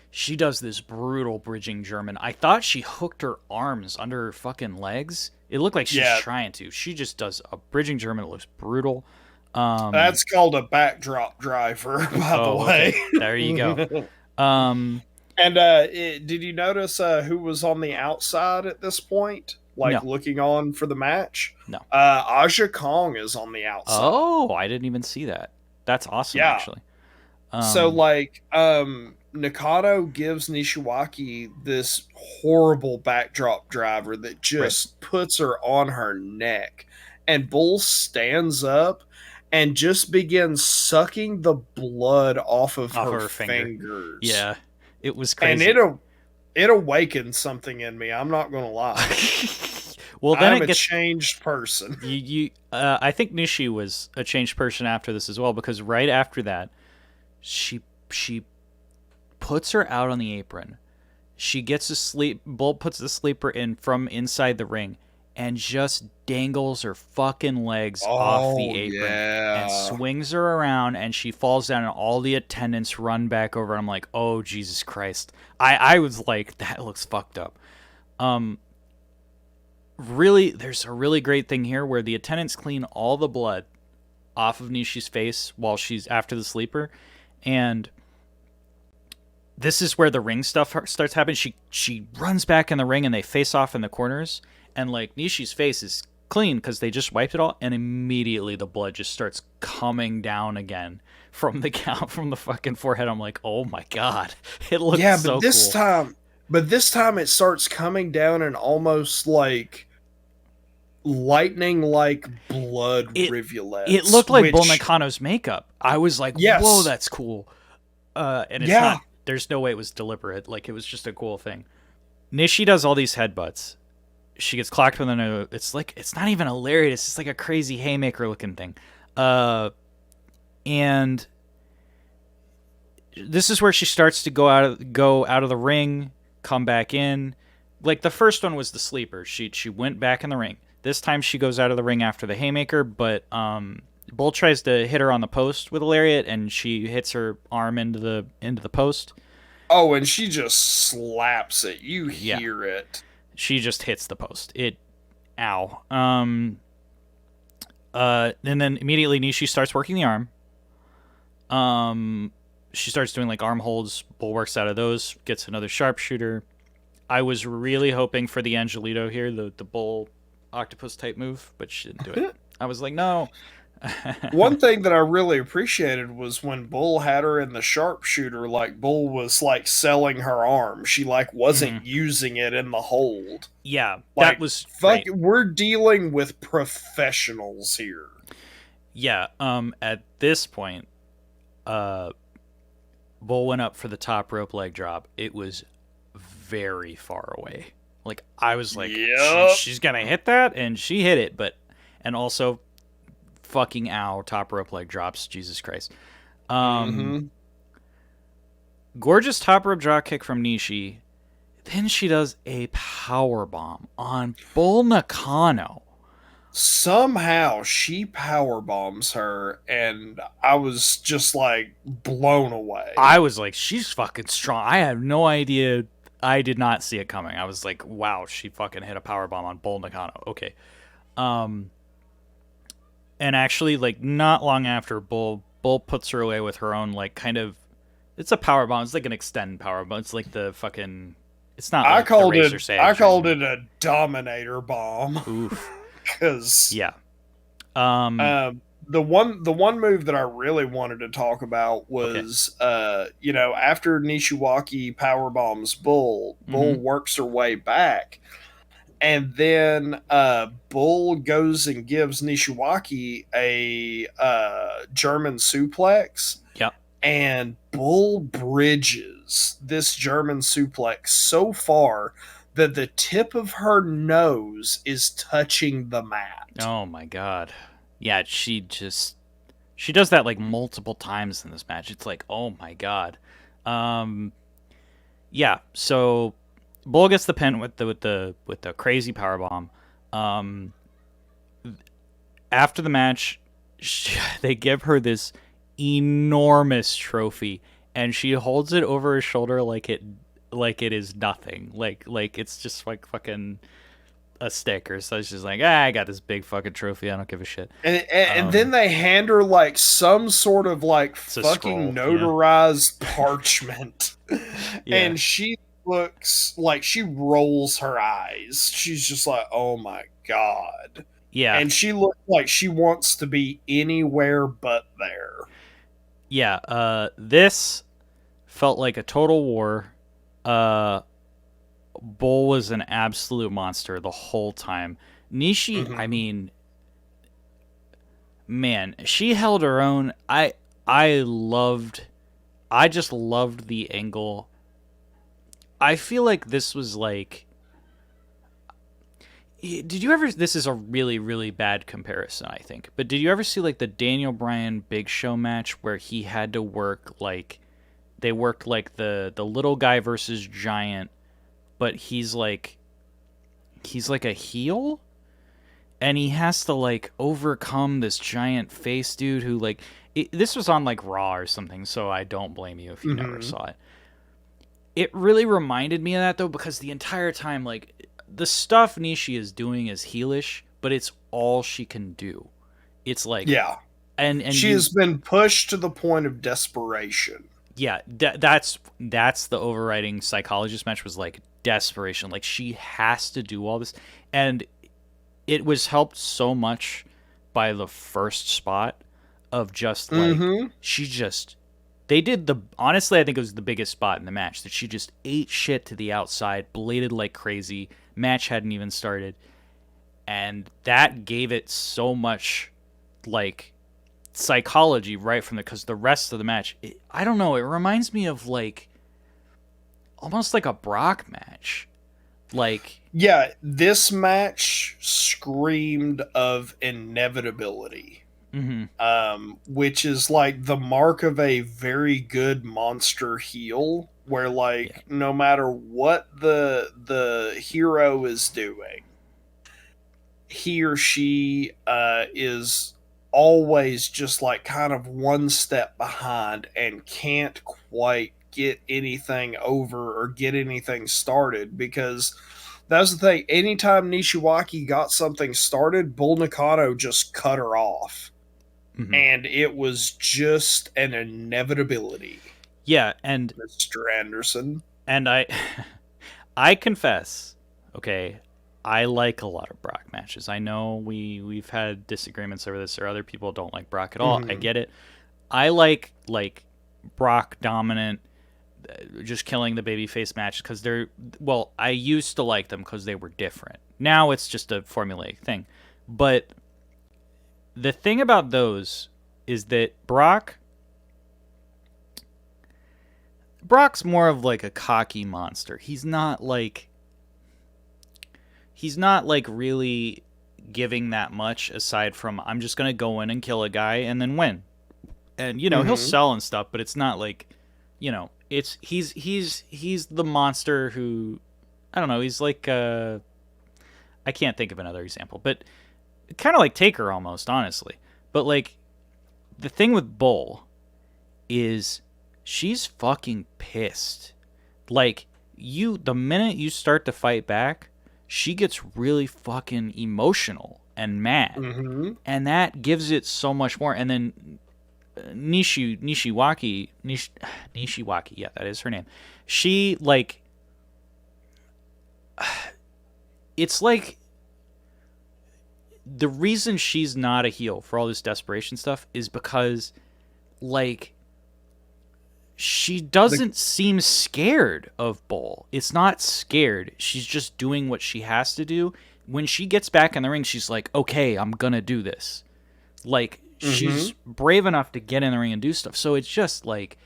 she does this brutal bridging German. I thought she hooked her arms under her fucking legs. It looked like she's trying to. She just does a bridging German that looks brutal. That's called a backdrop driver, by the way. Okay. There you go. And did you notice who was on the outside at this point? Like, No. looking on for the match? No. Aja Kong is on the outside. Oh, I didn't even see that. That's awesome, actually. So, like, Nakano gives Nishiwaki this horrible backdrop driver that just puts her on her neck. And Bull stands up and just begins sucking the blood off of her fingers. Yeah, it was crazy. And it awakened something in me. I'm not going to lie. Well, then I'm a changed person. I think Nishi was a changed person after this as well, because right after that, she puts her out on the apron. She gets a sleep. Bull puts the sleeper in from inside the ring, and just dangles her fucking legs off the apron and swings her around, and she falls down, and all the attendants run back over. I'm like, oh Jesus Christ! I was like, that looks fucked up. Really, there's a really great thing here where the attendants clean all the blood off of Nishi's face while she's after the sleeper, and this is where the ring stuff starts happening. She runs back in the ring, and they face off in the corners, and like Nishi's face is clean because they just wiped it all, and immediately the blood just starts coming down again from the fucking forehead. I'm like, oh my god, it looks so cool. But this time it starts coming down and almost like lightning like blood rivulets. It looked like Bull Nakano's makeup. I was like, whoa, that's cool. And it's not. There's no way it was deliberate. Like, it was just a cool thing. Nishi does all these headbutts. She gets clocked with a. It's like, it's not even a lariat. It's just like a crazy haymaker looking thing. And this is where she starts to go out of the ring, come back in. Like, the first one was the sleeper. She went back in the ring. This time she goes out of the ring after the haymaker, but Bull tries to hit her on the post with a lariat, and she hits her arm into the post. Oh, and she just slaps it. You hear it. She just hits the post. Ow. And then immediately Nishi starts working the arm. She starts doing like arm holds. Bull works out of those, gets another sharpshooter. I was really hoping for the Angelito here, the Bull octopus type move, but she didn't do it. I was like, no. One thing that I really appreciated was when Bull had her in the sharpshooter, like Bull was like selling her arm. She like wasn't using it in the hold. Yeah, like, that was great. We're dealing with professionals here. Yeah, at this point, Bull went up for the top rope leg drop. It was very far away. Like, I was like, she's gonna hit that, and she hit it, and also fucking top rope leg drops, Jesus Christ. Gorgeous top rope drop kick from Nishi. Then she does a power bomb on Bull Nakano. somehow she power bombs her, and I was just like blown away. I was like, she's fucking strong. I have no idea. I did not see it coming. I was like, wow, she fucking hit a power bomb on Bull Nakano. Okay. Um, and actually, like, not long after Bull puts her away with her own, like, kind of, it's a power bomb. It's like an extend power bomb. It's like the fucking, it's not I like the called it Razor Sage. I called it a Dominator bomb. Oof. Because Yeah. Um, the one move that I really wanted to talk about okay. was after Nishiwaki power bombs Bull, Bull Mm-hmm. works her way back, and then Bull goes and gives Nishiwaki a German suplex, Yep. and Bull bridges this German suplex so far that the tip of her nose is touching the mat. Oh my god. Yeah, she does that like multiple times in this match. It's like, oh my god. Um, yeah. So Bull gets the pin with the crazy power bomb. Um, after the match, they give her this enormous trophy, and she holds it over her shoulder like it is nothing. Like it's just like fucking a sticker. So she's like, I got this big fucking trophy. I don't give a shit. And then they hand her like some sort of like A fucking scroll, notarized parchment. Yeah. And she looks like she rolls her eyes. She's just like, oh my God. Yeah. And she looks like she wants to be anywhere but there. Yeah. This felt like a total war. Uh, Bull was an absolute monster the whole time. Nishi, I Mm-hmm. mean, man, she held her own. I just loved the angle. I feel like this was like, did you ever, this is a really really bad comparison, I think, but did you ever see like the Daniel Bryan Big Show match where he had to work like, they worked like the little guy versus giant, but he's like a heel, and he has to like overcome this giant face dude who like, this was on like Raw or something, so I don't blame you if you never Mm-hmm. saw it. It really reminded me of that though, because the entire time, like, the stuff Nishi is doing is heelish, but it's all she can do. It's like, Yeah. and She you, has been pushed to the point of desperation. yeah, that's the overriding psychologist match, was like desperation. Like, she has to do all this, and it was helped so much by the first spot of just like, Mm-hmm. she just, they did the, honestly I think it was the biggest spot in the match, that she just ate shit to the outside, bladed like crazy. Match hadn't even started, and that gave it so much like psychology right from the, because the rest of the match, I don't know, it reminds me of like almost like a Brock match, like, Yeah, this match screamed of inevitability. mm-hmm, Which is like the mark of a very good monster heel, where yeah, like no matter what the hero is doing, he or she is always just like kind of one step behind and can't quite get anything over or get anything started, because that's the thing. Anytime Nishiwaki got something started, Bull Nakano just cut her off, mm-hmm. and it was just an inevitability, Yeah, and Mr. Anderson. I I confess, okay, I like a lot of Brock matches. I know we've had disagreements over this, or other people don't like Brock at all. I Hmm. get it. I like Brock dominant, just killing the babyface matches, because they're, well, I used to like them because they were different. Now it's just a formulaic thing. But the thing about those is that Brock's more of like a cocky monster. He's not like really giving that much, aside from, I'm just gonna go in and kill a guy and then win. And he'll Hmm. sell and stuff, but it's not like, it's he's the monster who, I don't know, he's like, I can't think of another example, but kind of like Taker almost, honestly. But like the thing with Bull is she's fucking pissed. Like the minute you start to fight back, she gets really fucking emotional and mad. Mm-hmm. And that gives it so much more. And then Nishiwaki, yeah, that is her name. She like it's like the reason she's not a heel for all this desperation stuff is because like she doesn't seem scared of Bull. It's not scared. She's just doing what she has to do. When she gets back in the ring, she's like, okay, I'm gonna do this. Like, she's brave enough to get in the ring and do stuff. So it's just like,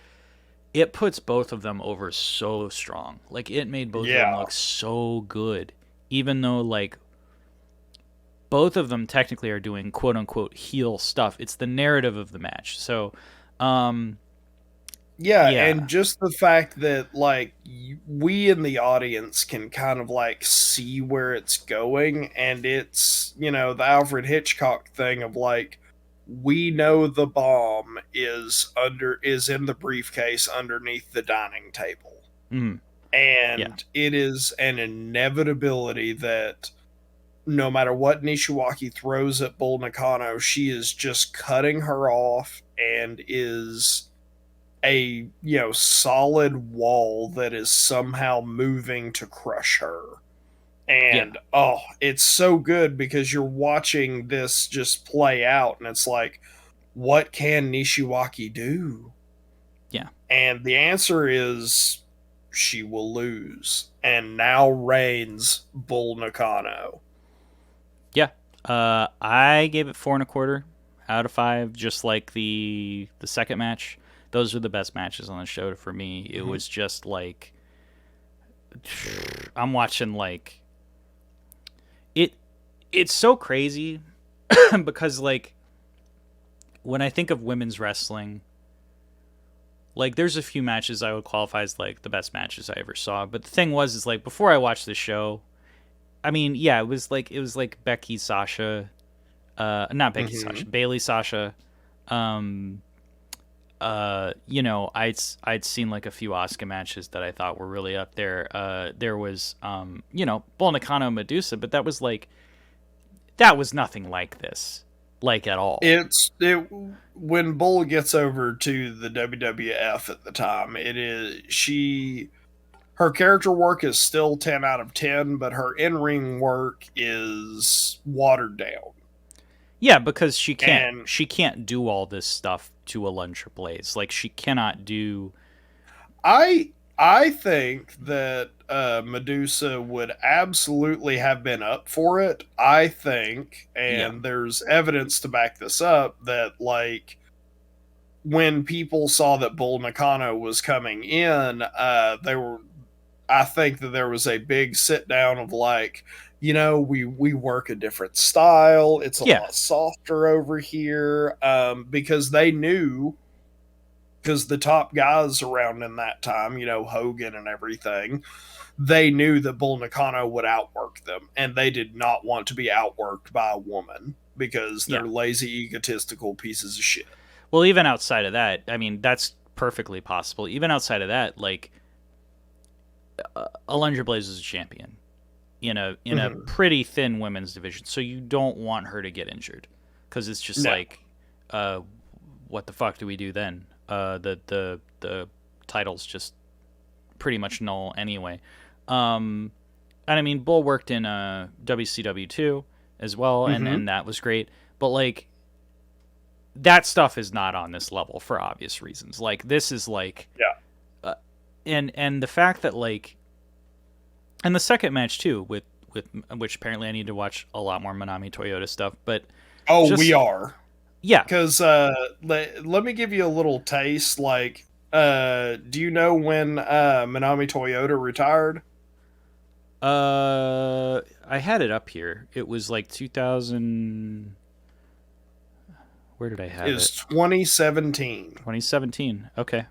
it puts both of them over so strong. Like, it made both of them look so good. Even though, like, both of them technically are doing quote unquote heel stuff. It's the narrative of the match. So, yeah, and just the fact that like we in the audience can kind of like see where it's going, and it's, you know, the Alfred Hitchcock thing of like, we know the bomb is in the briefcase underneath the dining table. And it is an inevitability that no matter what Nishiwaki throws at Bull Nakano, she is just cutting her off and is a, you know, solid wall that is somehow moving to crush her. And oh, it's so good because you're watching this just play out, and it's like, what can Nishiwaki do? Yeah. And the answer is she will lose. And now reigns Bull Nakano. Yeah. I gave it 4.25 out of 5, just like the second match. Those were the best matches on the show for me. It was just like, I'm watching like it's so crazy because like when I think of women's wrestling, like there's a few matches I would qualify as like the best matches I ever saw. But the thing was, is like before I watched the show, I mean, yeah, it was like Becky, Sasha, not Becky, Sasha, Bailey, Sasha. You know, I'd seen like a few Asuka matches that I thought were really up there. There was, you know, Bull Nakano, Medusa, but that was nothing like this, like at all. When Bull gets over to the WWF at the time, her character work is still 10 out of 10, but her in-ring work is watered down. Yeah, because she can't do all this stuff to Alundra Triple A's. Like, she cannot do. I think that Medusa would absolutely have been up for it. I think, and there's evidence to back this up, that like when people saw that Bull Nakano was coming in, I think that there was a big sit down of like, you know, we work a different style. It's a lot softer over here, because they knew, because the top guys around in that time, you know, Hogan and everything, they knew that Bull Nakano would outwork them, and they did not want to be outworked by a woman because they're lazy, egotistical pieces of shit. Well, even outside of that, I mean, that's perfectly possible. Even outside of that, like, Alundra Blaze is a champion in a pretty thin women's division, so you don't want her to get injured because it's just like, what the fuck do we do then? The title's just pretty much null anyway. And I mean, Bull worked in WCW too as well, and that was great. But like, that stuff is not on this level for obvious reasons. Like, this is like, and the fact that like, and the second match too, with which apparently I need to watch a lot more Manami Toyota stuff. But we are. Yeah, because let me give you a little taste. Like, do you know when Manami Toyota retired? I had it up here. It was like 2000. Where did I have it? It's 2017. 2017. Okay.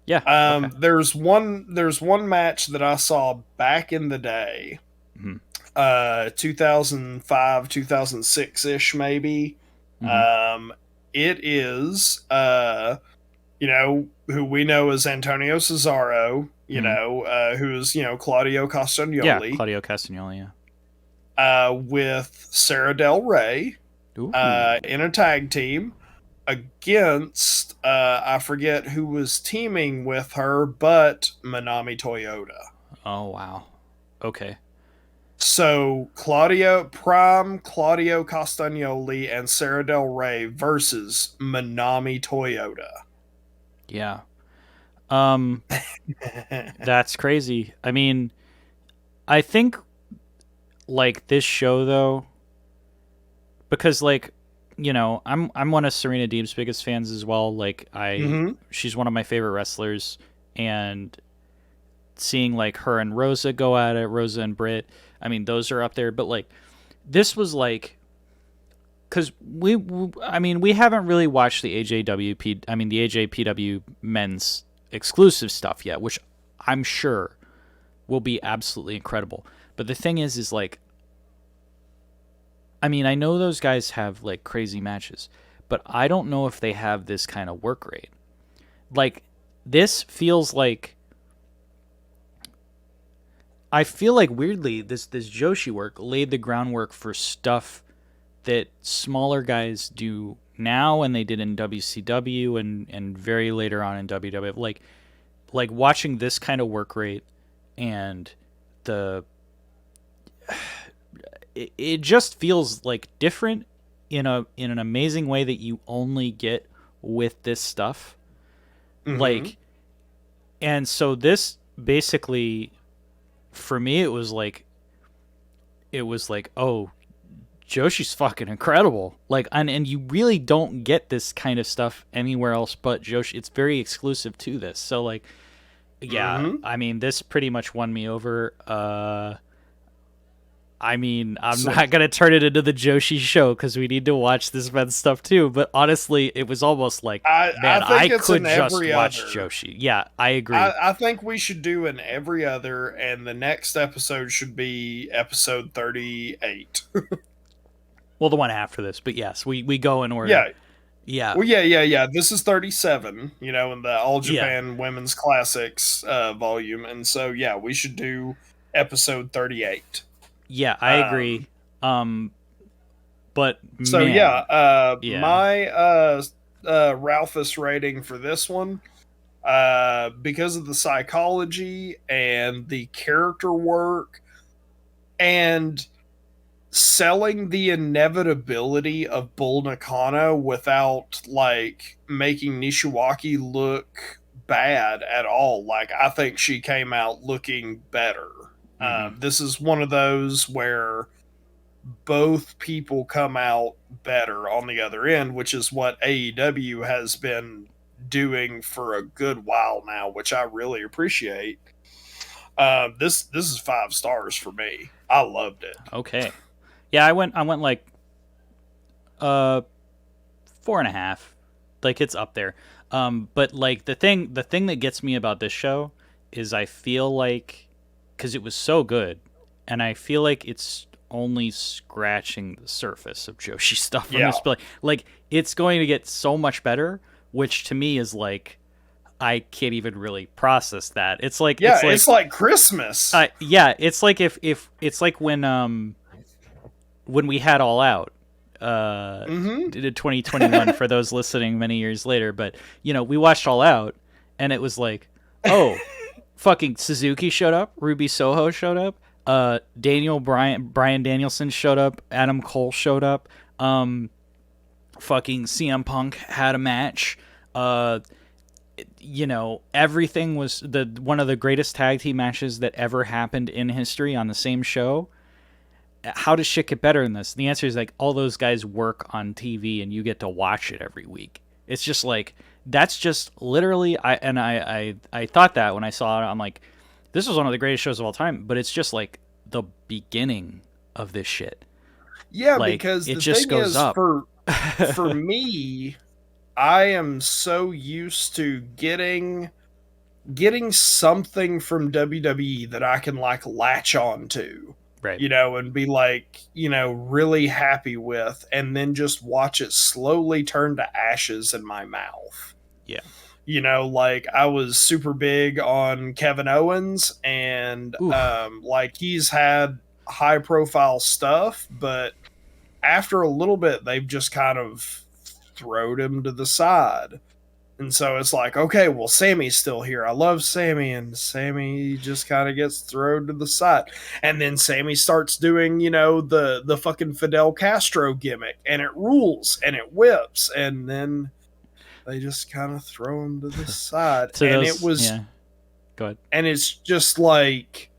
Yeah. Okay. There's one match that I saw back in the day Mm-hmm. 2005, 2006 ish, maybe. Mm-hmm. It is, who we know as Antonio Cesaro, Mm-hmm. who's, Claudio Yeah, Castagnoli, Claudio Castagnoli. Yeah. with Sarah Del Rey, Ooh. in a tag team against, I forget who was teaming with her, but Manami Toyota. Oh wow. Okay. So Claudio Castagnoli and Sarah Del Rey versus Manami Toyota. Yeah. Um, that's crazy. I mean, I think like this show though, because like, I'm one of Serena Deeb's biggest fans as well. Like Mm-hmm. she's one of my favorite wrestlers, and seeing like her and Rosa go at it, Rosa and Britt. I mean, those are up there. But like, this was like, because we haven't really watched the the AJPW men's exclusive stuff yet, which I'm sure will be absolutely incredible. But the thing is like, I mean, I know those guys have like crazy matches, but I don't know if they have this kind of work rate. Like, this feels like, I feel like weirdly this Joshi work laid the groundwork for stuff that smaller guys do now and they did in WCW and very later on in WWF. Like watching this kind of work rate and the it just feels like different in an amazing way that you only get with this stuff. Mm-hmm. Like, and so this basically, for me, it was like, oh, Joshi's fucking incredible. Like, and you really don't get this kind of stuff anywhere else but Joshi. It's very exclusive to this. So like, yeah, Mm-hmm. I mean, this pretty much won me over. I mean, I'm So, not gonna turn it into the Joshi show because we need to watch this men's stuff too. But honestly, it was almost like, man, I I think it's could in just every watch other. Joshi. Yeah, I agree. I think we should do an every other, and the next episode should be episode 38. Well, the one after this, but yes, we go in order. Yeah. Yeah, Well, yeah. This is 37, in the All yeah, Japan Women's Classics volume. And so, yeah, we should do episode 38. yeah. I Um, agree. But so, yeah, man, yeah, my Ralphus rating for this one, because of the psychology and the character work and selling the inevitability of Bull Nakano without like making Nishiwaki look bad at all. Like, I think she came out looking better. mm-hmm. This is one of those where both people come out better on the other end, which is what AEW has been doing for a good while now, which I really appreciate. This is 5 stars for me. I loved it. Okay. Yeah, I went like 4.5. Like, it's up there. But like the thing that gets me about this show is I feel like, because it was so good, and I feel like it's only scratching the surface of Joshi stuff from Yeah. this. But like, it's going to get so much better, which to me is like, I can't even really process that. It's like, Yeah, it's like Christmas. yeah, it's like if it's like when we had All Out, Mm-hmm. did 2021 for those listening many years later. But we watched All Out, and it was like, oh, fucking Suzuki showed up, Ruby Soho showed up, Brian Danielson showed up, Adam Cole showed up, fucking CM Punk had a match. Everything was one of the greatest tag team matches that ever happened in history on the same show. How does shit get better than this? And the answer is like, all those guys work on TV and you get to watch it every week. It's just like, that's just literally, I thought that when I saw it. I'm like, this was one of the greatest shows of all time, but it's just like the beginning of this shit. Yeah, Like, because it the just thing goes is, up. for me, I am so used to getting something from WWE that I can like latch on to. Right. and be like, really happy with, and then just watch it slowly turn to ashes in my mouth. Yeah. Like I was super big on Kevin Owens, and Oof. like he's had high profile stuff, but after a little bit, they've just kind of thrown him to the side. And so it's like, okay, well, Sammy's still here. I love Sammy, and Sammy just kind of gets thrown to the side. And then Sammy starts doing, the fucking Fidel Castro gimmick, and it rules, and it whips, and then they just kind of throw him to the side. Go ahead. And it's just like,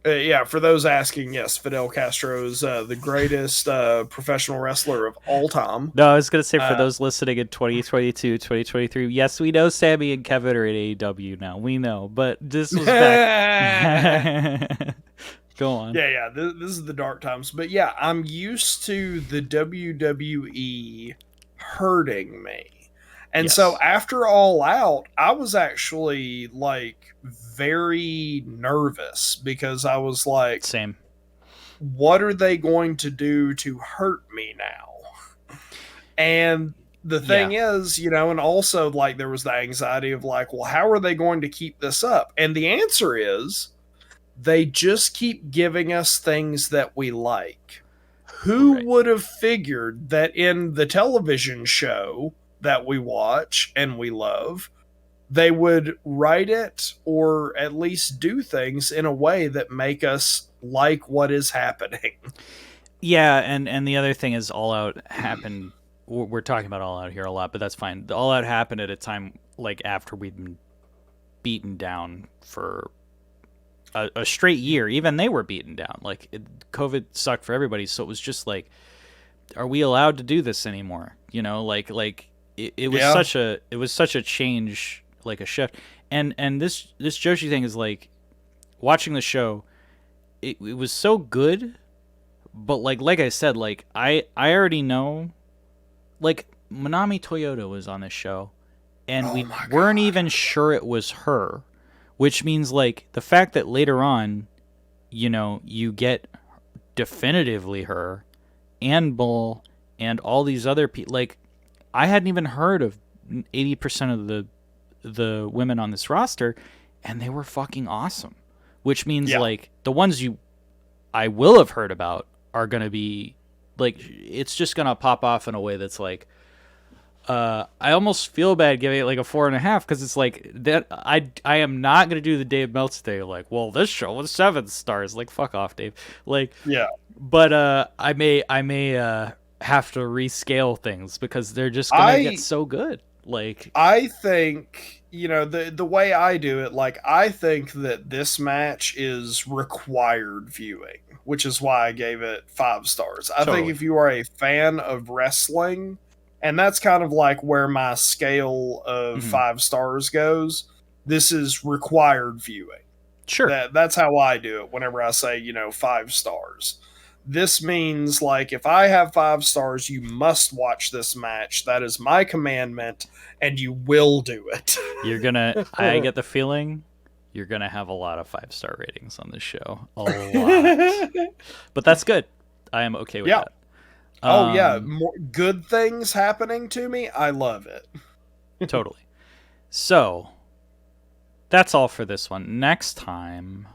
for those asking, yes, Fidel Castro is the greatest professional wrestler of all time. No, I was going to say, for those listening in 2022, 2023, yes, we know Sammy and Kevin are in AEW now. We know, but this was back. Go on. Yeah, this is the dark times. But yeah, I'm used to the WWE hurting me. And so after All Out, I was actually like very nervous, because I was like, same. What are they going to do to hurt me now? And the thing is, and also like there was the anxiety of like, well, how are they going to keep this up? And the answer is they just keep giving us things that we like. Who would have figured that in the television show that we watch and we love, they would write it or at least do things in a way that make us like what is happening. Yeah, and the other thing is All Out happened. We're talking about All Out here a lot, but that's fine. All Out happened at a time like after we'd been beaten down for a straight year. Even they were beaten down. Like COVID sucked for everybody, so it was just like, are we allowed to do this anymore? It was such a change, like a shift. And this Joshi thing is like, watching the show, it was so good, but like I said, like I already know, like Manami Toyota was on this show, and we weren't even sure it was her, which means like the fact that later on, you get definitively her and Bull and all these other people. Like, I hadn't even heard of 80% of the women on this roster, and they were fucking awesome. Which means like the ones I will have heard about are gonna be like, it's just gonna pop off in a way that's like, I almost feel bad giving it like a 4.5, because it's like that I am not gonna do the Dave Meltzer thing. Like, well, this show was 7 stars. Like, fuck off, Dave. Like, yeah. But I may have to rescale things, because they're just gonna get so good. Like, I think, the way I do it, like, I think that this match is required viewing, which is why I gave it 5 stars. I think if you are a fan of wrestling, and that's kind of like where my scale of 5 stars goes, this is required viewing. Sure. That's how I do it whenever I say, 5 stars. This means, like, if I have 5 stars, you must watch this match. That is my commandment, and you will do it. I get the feeling you're gonna have a lot of 5-star ratings on this show. A lot. But that's good. I am okay with that. Oh, yeah. More good things happening to me. I love it. Totally. So, that's all for this one. Next time,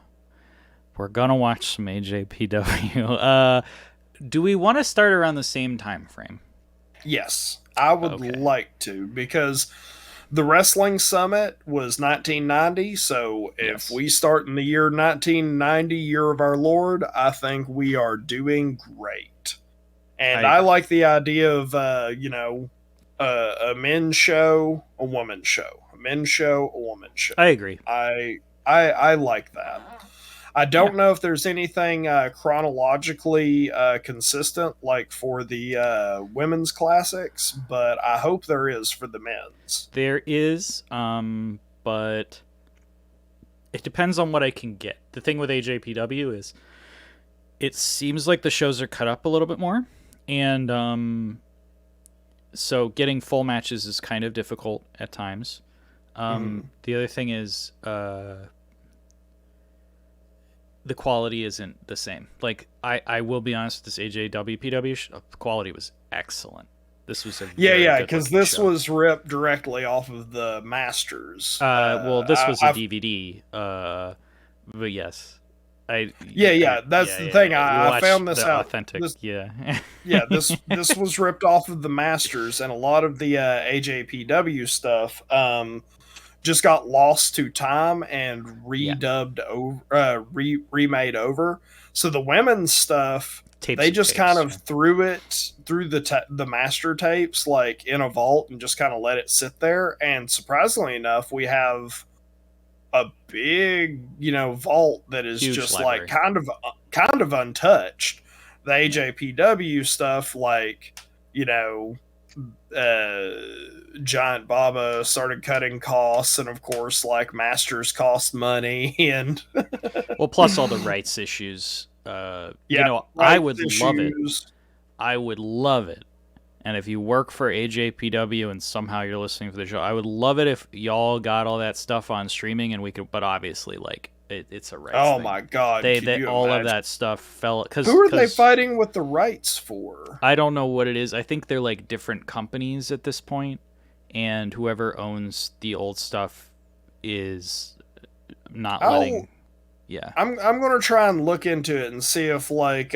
we're gonna watch some AJPW. Do we want to start around the same time frame? Yes, I would like to, because the Wrestling Summit was 1990, so if we start in the year 1990, year of our Lord, I think we are doing great. And I like the idea of, a men's show, a woman's show. A men's show, a woman's show. I agree. I like that. I don't know if there's anything chronologically consistent, like for the women's classics, but I hope there is for the men's. There is, but it depends on what I can get. The thing with AJPW is it seems like the shows are cut up a little bit more, and so getting full matches is kind of difficult at times. The other thing is the quality isn't the same. Like, I will be honest, this AJW PW the quality was excellent. This was a very Yeah, good because looking this show. was ripped directly off of the Masters. Well, this was a I've DVD. But yes, that's the thing. We I watched found this the out. authentic. This, Yeah, yeah, this was ripped off of the Masters, and a lot of the AJPW stuff just got lost to time and redubbed over, remade over. So the women's stuff, they just kind of threw it through the master tapes like in a vault and just kind of let it sit there. And surprisingly enough, we have a big, vault that is Huge just library. like kind of untouched. The AJPW stuff, like, Giant Baba started cutting costs, and of course, like, Masters cost money, and well, plus all the rights issues. I would love it. I would love it. And if you work for AJPW and somehow you're listening to the show, I would love it if y'all got all that stuff on streaming and we could. But obviously, like, it's a rights. Oh thing. my god! They all of that stuff fell. Who are they fighting with the rights for? I don't know what it is. I think they're like different companies at this point, and whoever owns the old stuff is not letting. Yeah, I'm gonna try and look into it and see if, like,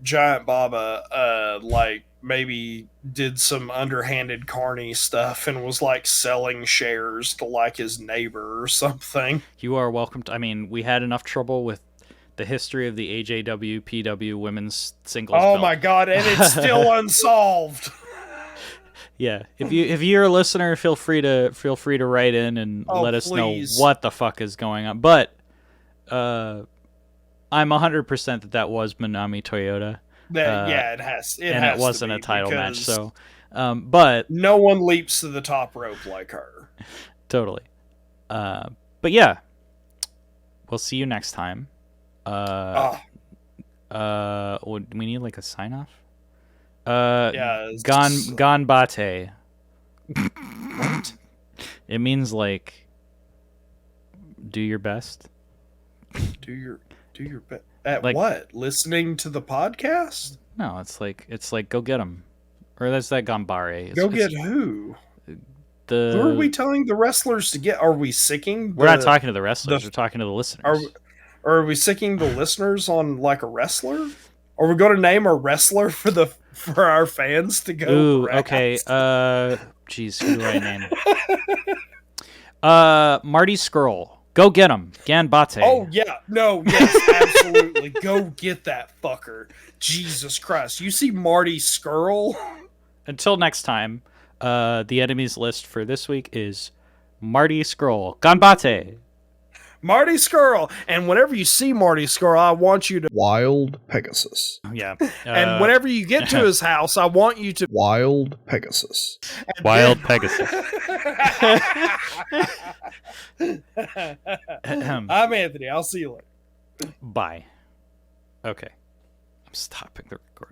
Giant Baba, like, maybe did some underhanded carny stuff and was, like, selling shares to, like, his neighbor or something. You are welcome to. I mean, we had enough trouble with the history of the AJW PW women's singles. Oh belt. my god, and it's still unsolved. Yeah, if you're a listener, feel free to write in and let us know what the fuck is going on. But I'm 100% that was Manami Toyota. It has. And it wasn't a title match, so. But no one leaps to the top rope like her. Totally. But yeah, we'll see you next time. We need like a sign off. Ganbate. What? It means like do your best. Do your best at like, what? Listening to the podcast? No, it's like go get them, or that's that Gambare. Get who? Who are we telling the wrestlers to get? Are we sicking? We're not talking to the wrestlers. We're talking to the listeners. Are we sicking the listeners on like a wrestler? Are we going to name a wrestler for our fans to go? Ooh, okay. Jeez, who do I name? Marty Skrull. Go get him. Ganbate. Oh, yeah. No, yes, absolutely. Go get that fucker. Jesus Christ. You see Marty Skrull? Until next time, the enemies list for this week is Marty Skrull. Ganbate. Marty Skrull. And whenever you see Marty Skrull, I want you to Wild Pegasus. Yeah. And whenever you get to his house, I want you to Wild Pegasus. Wild Pegasus. I'm Anthony. I'll see you later. Bye. Okay. I'm stopping the recording.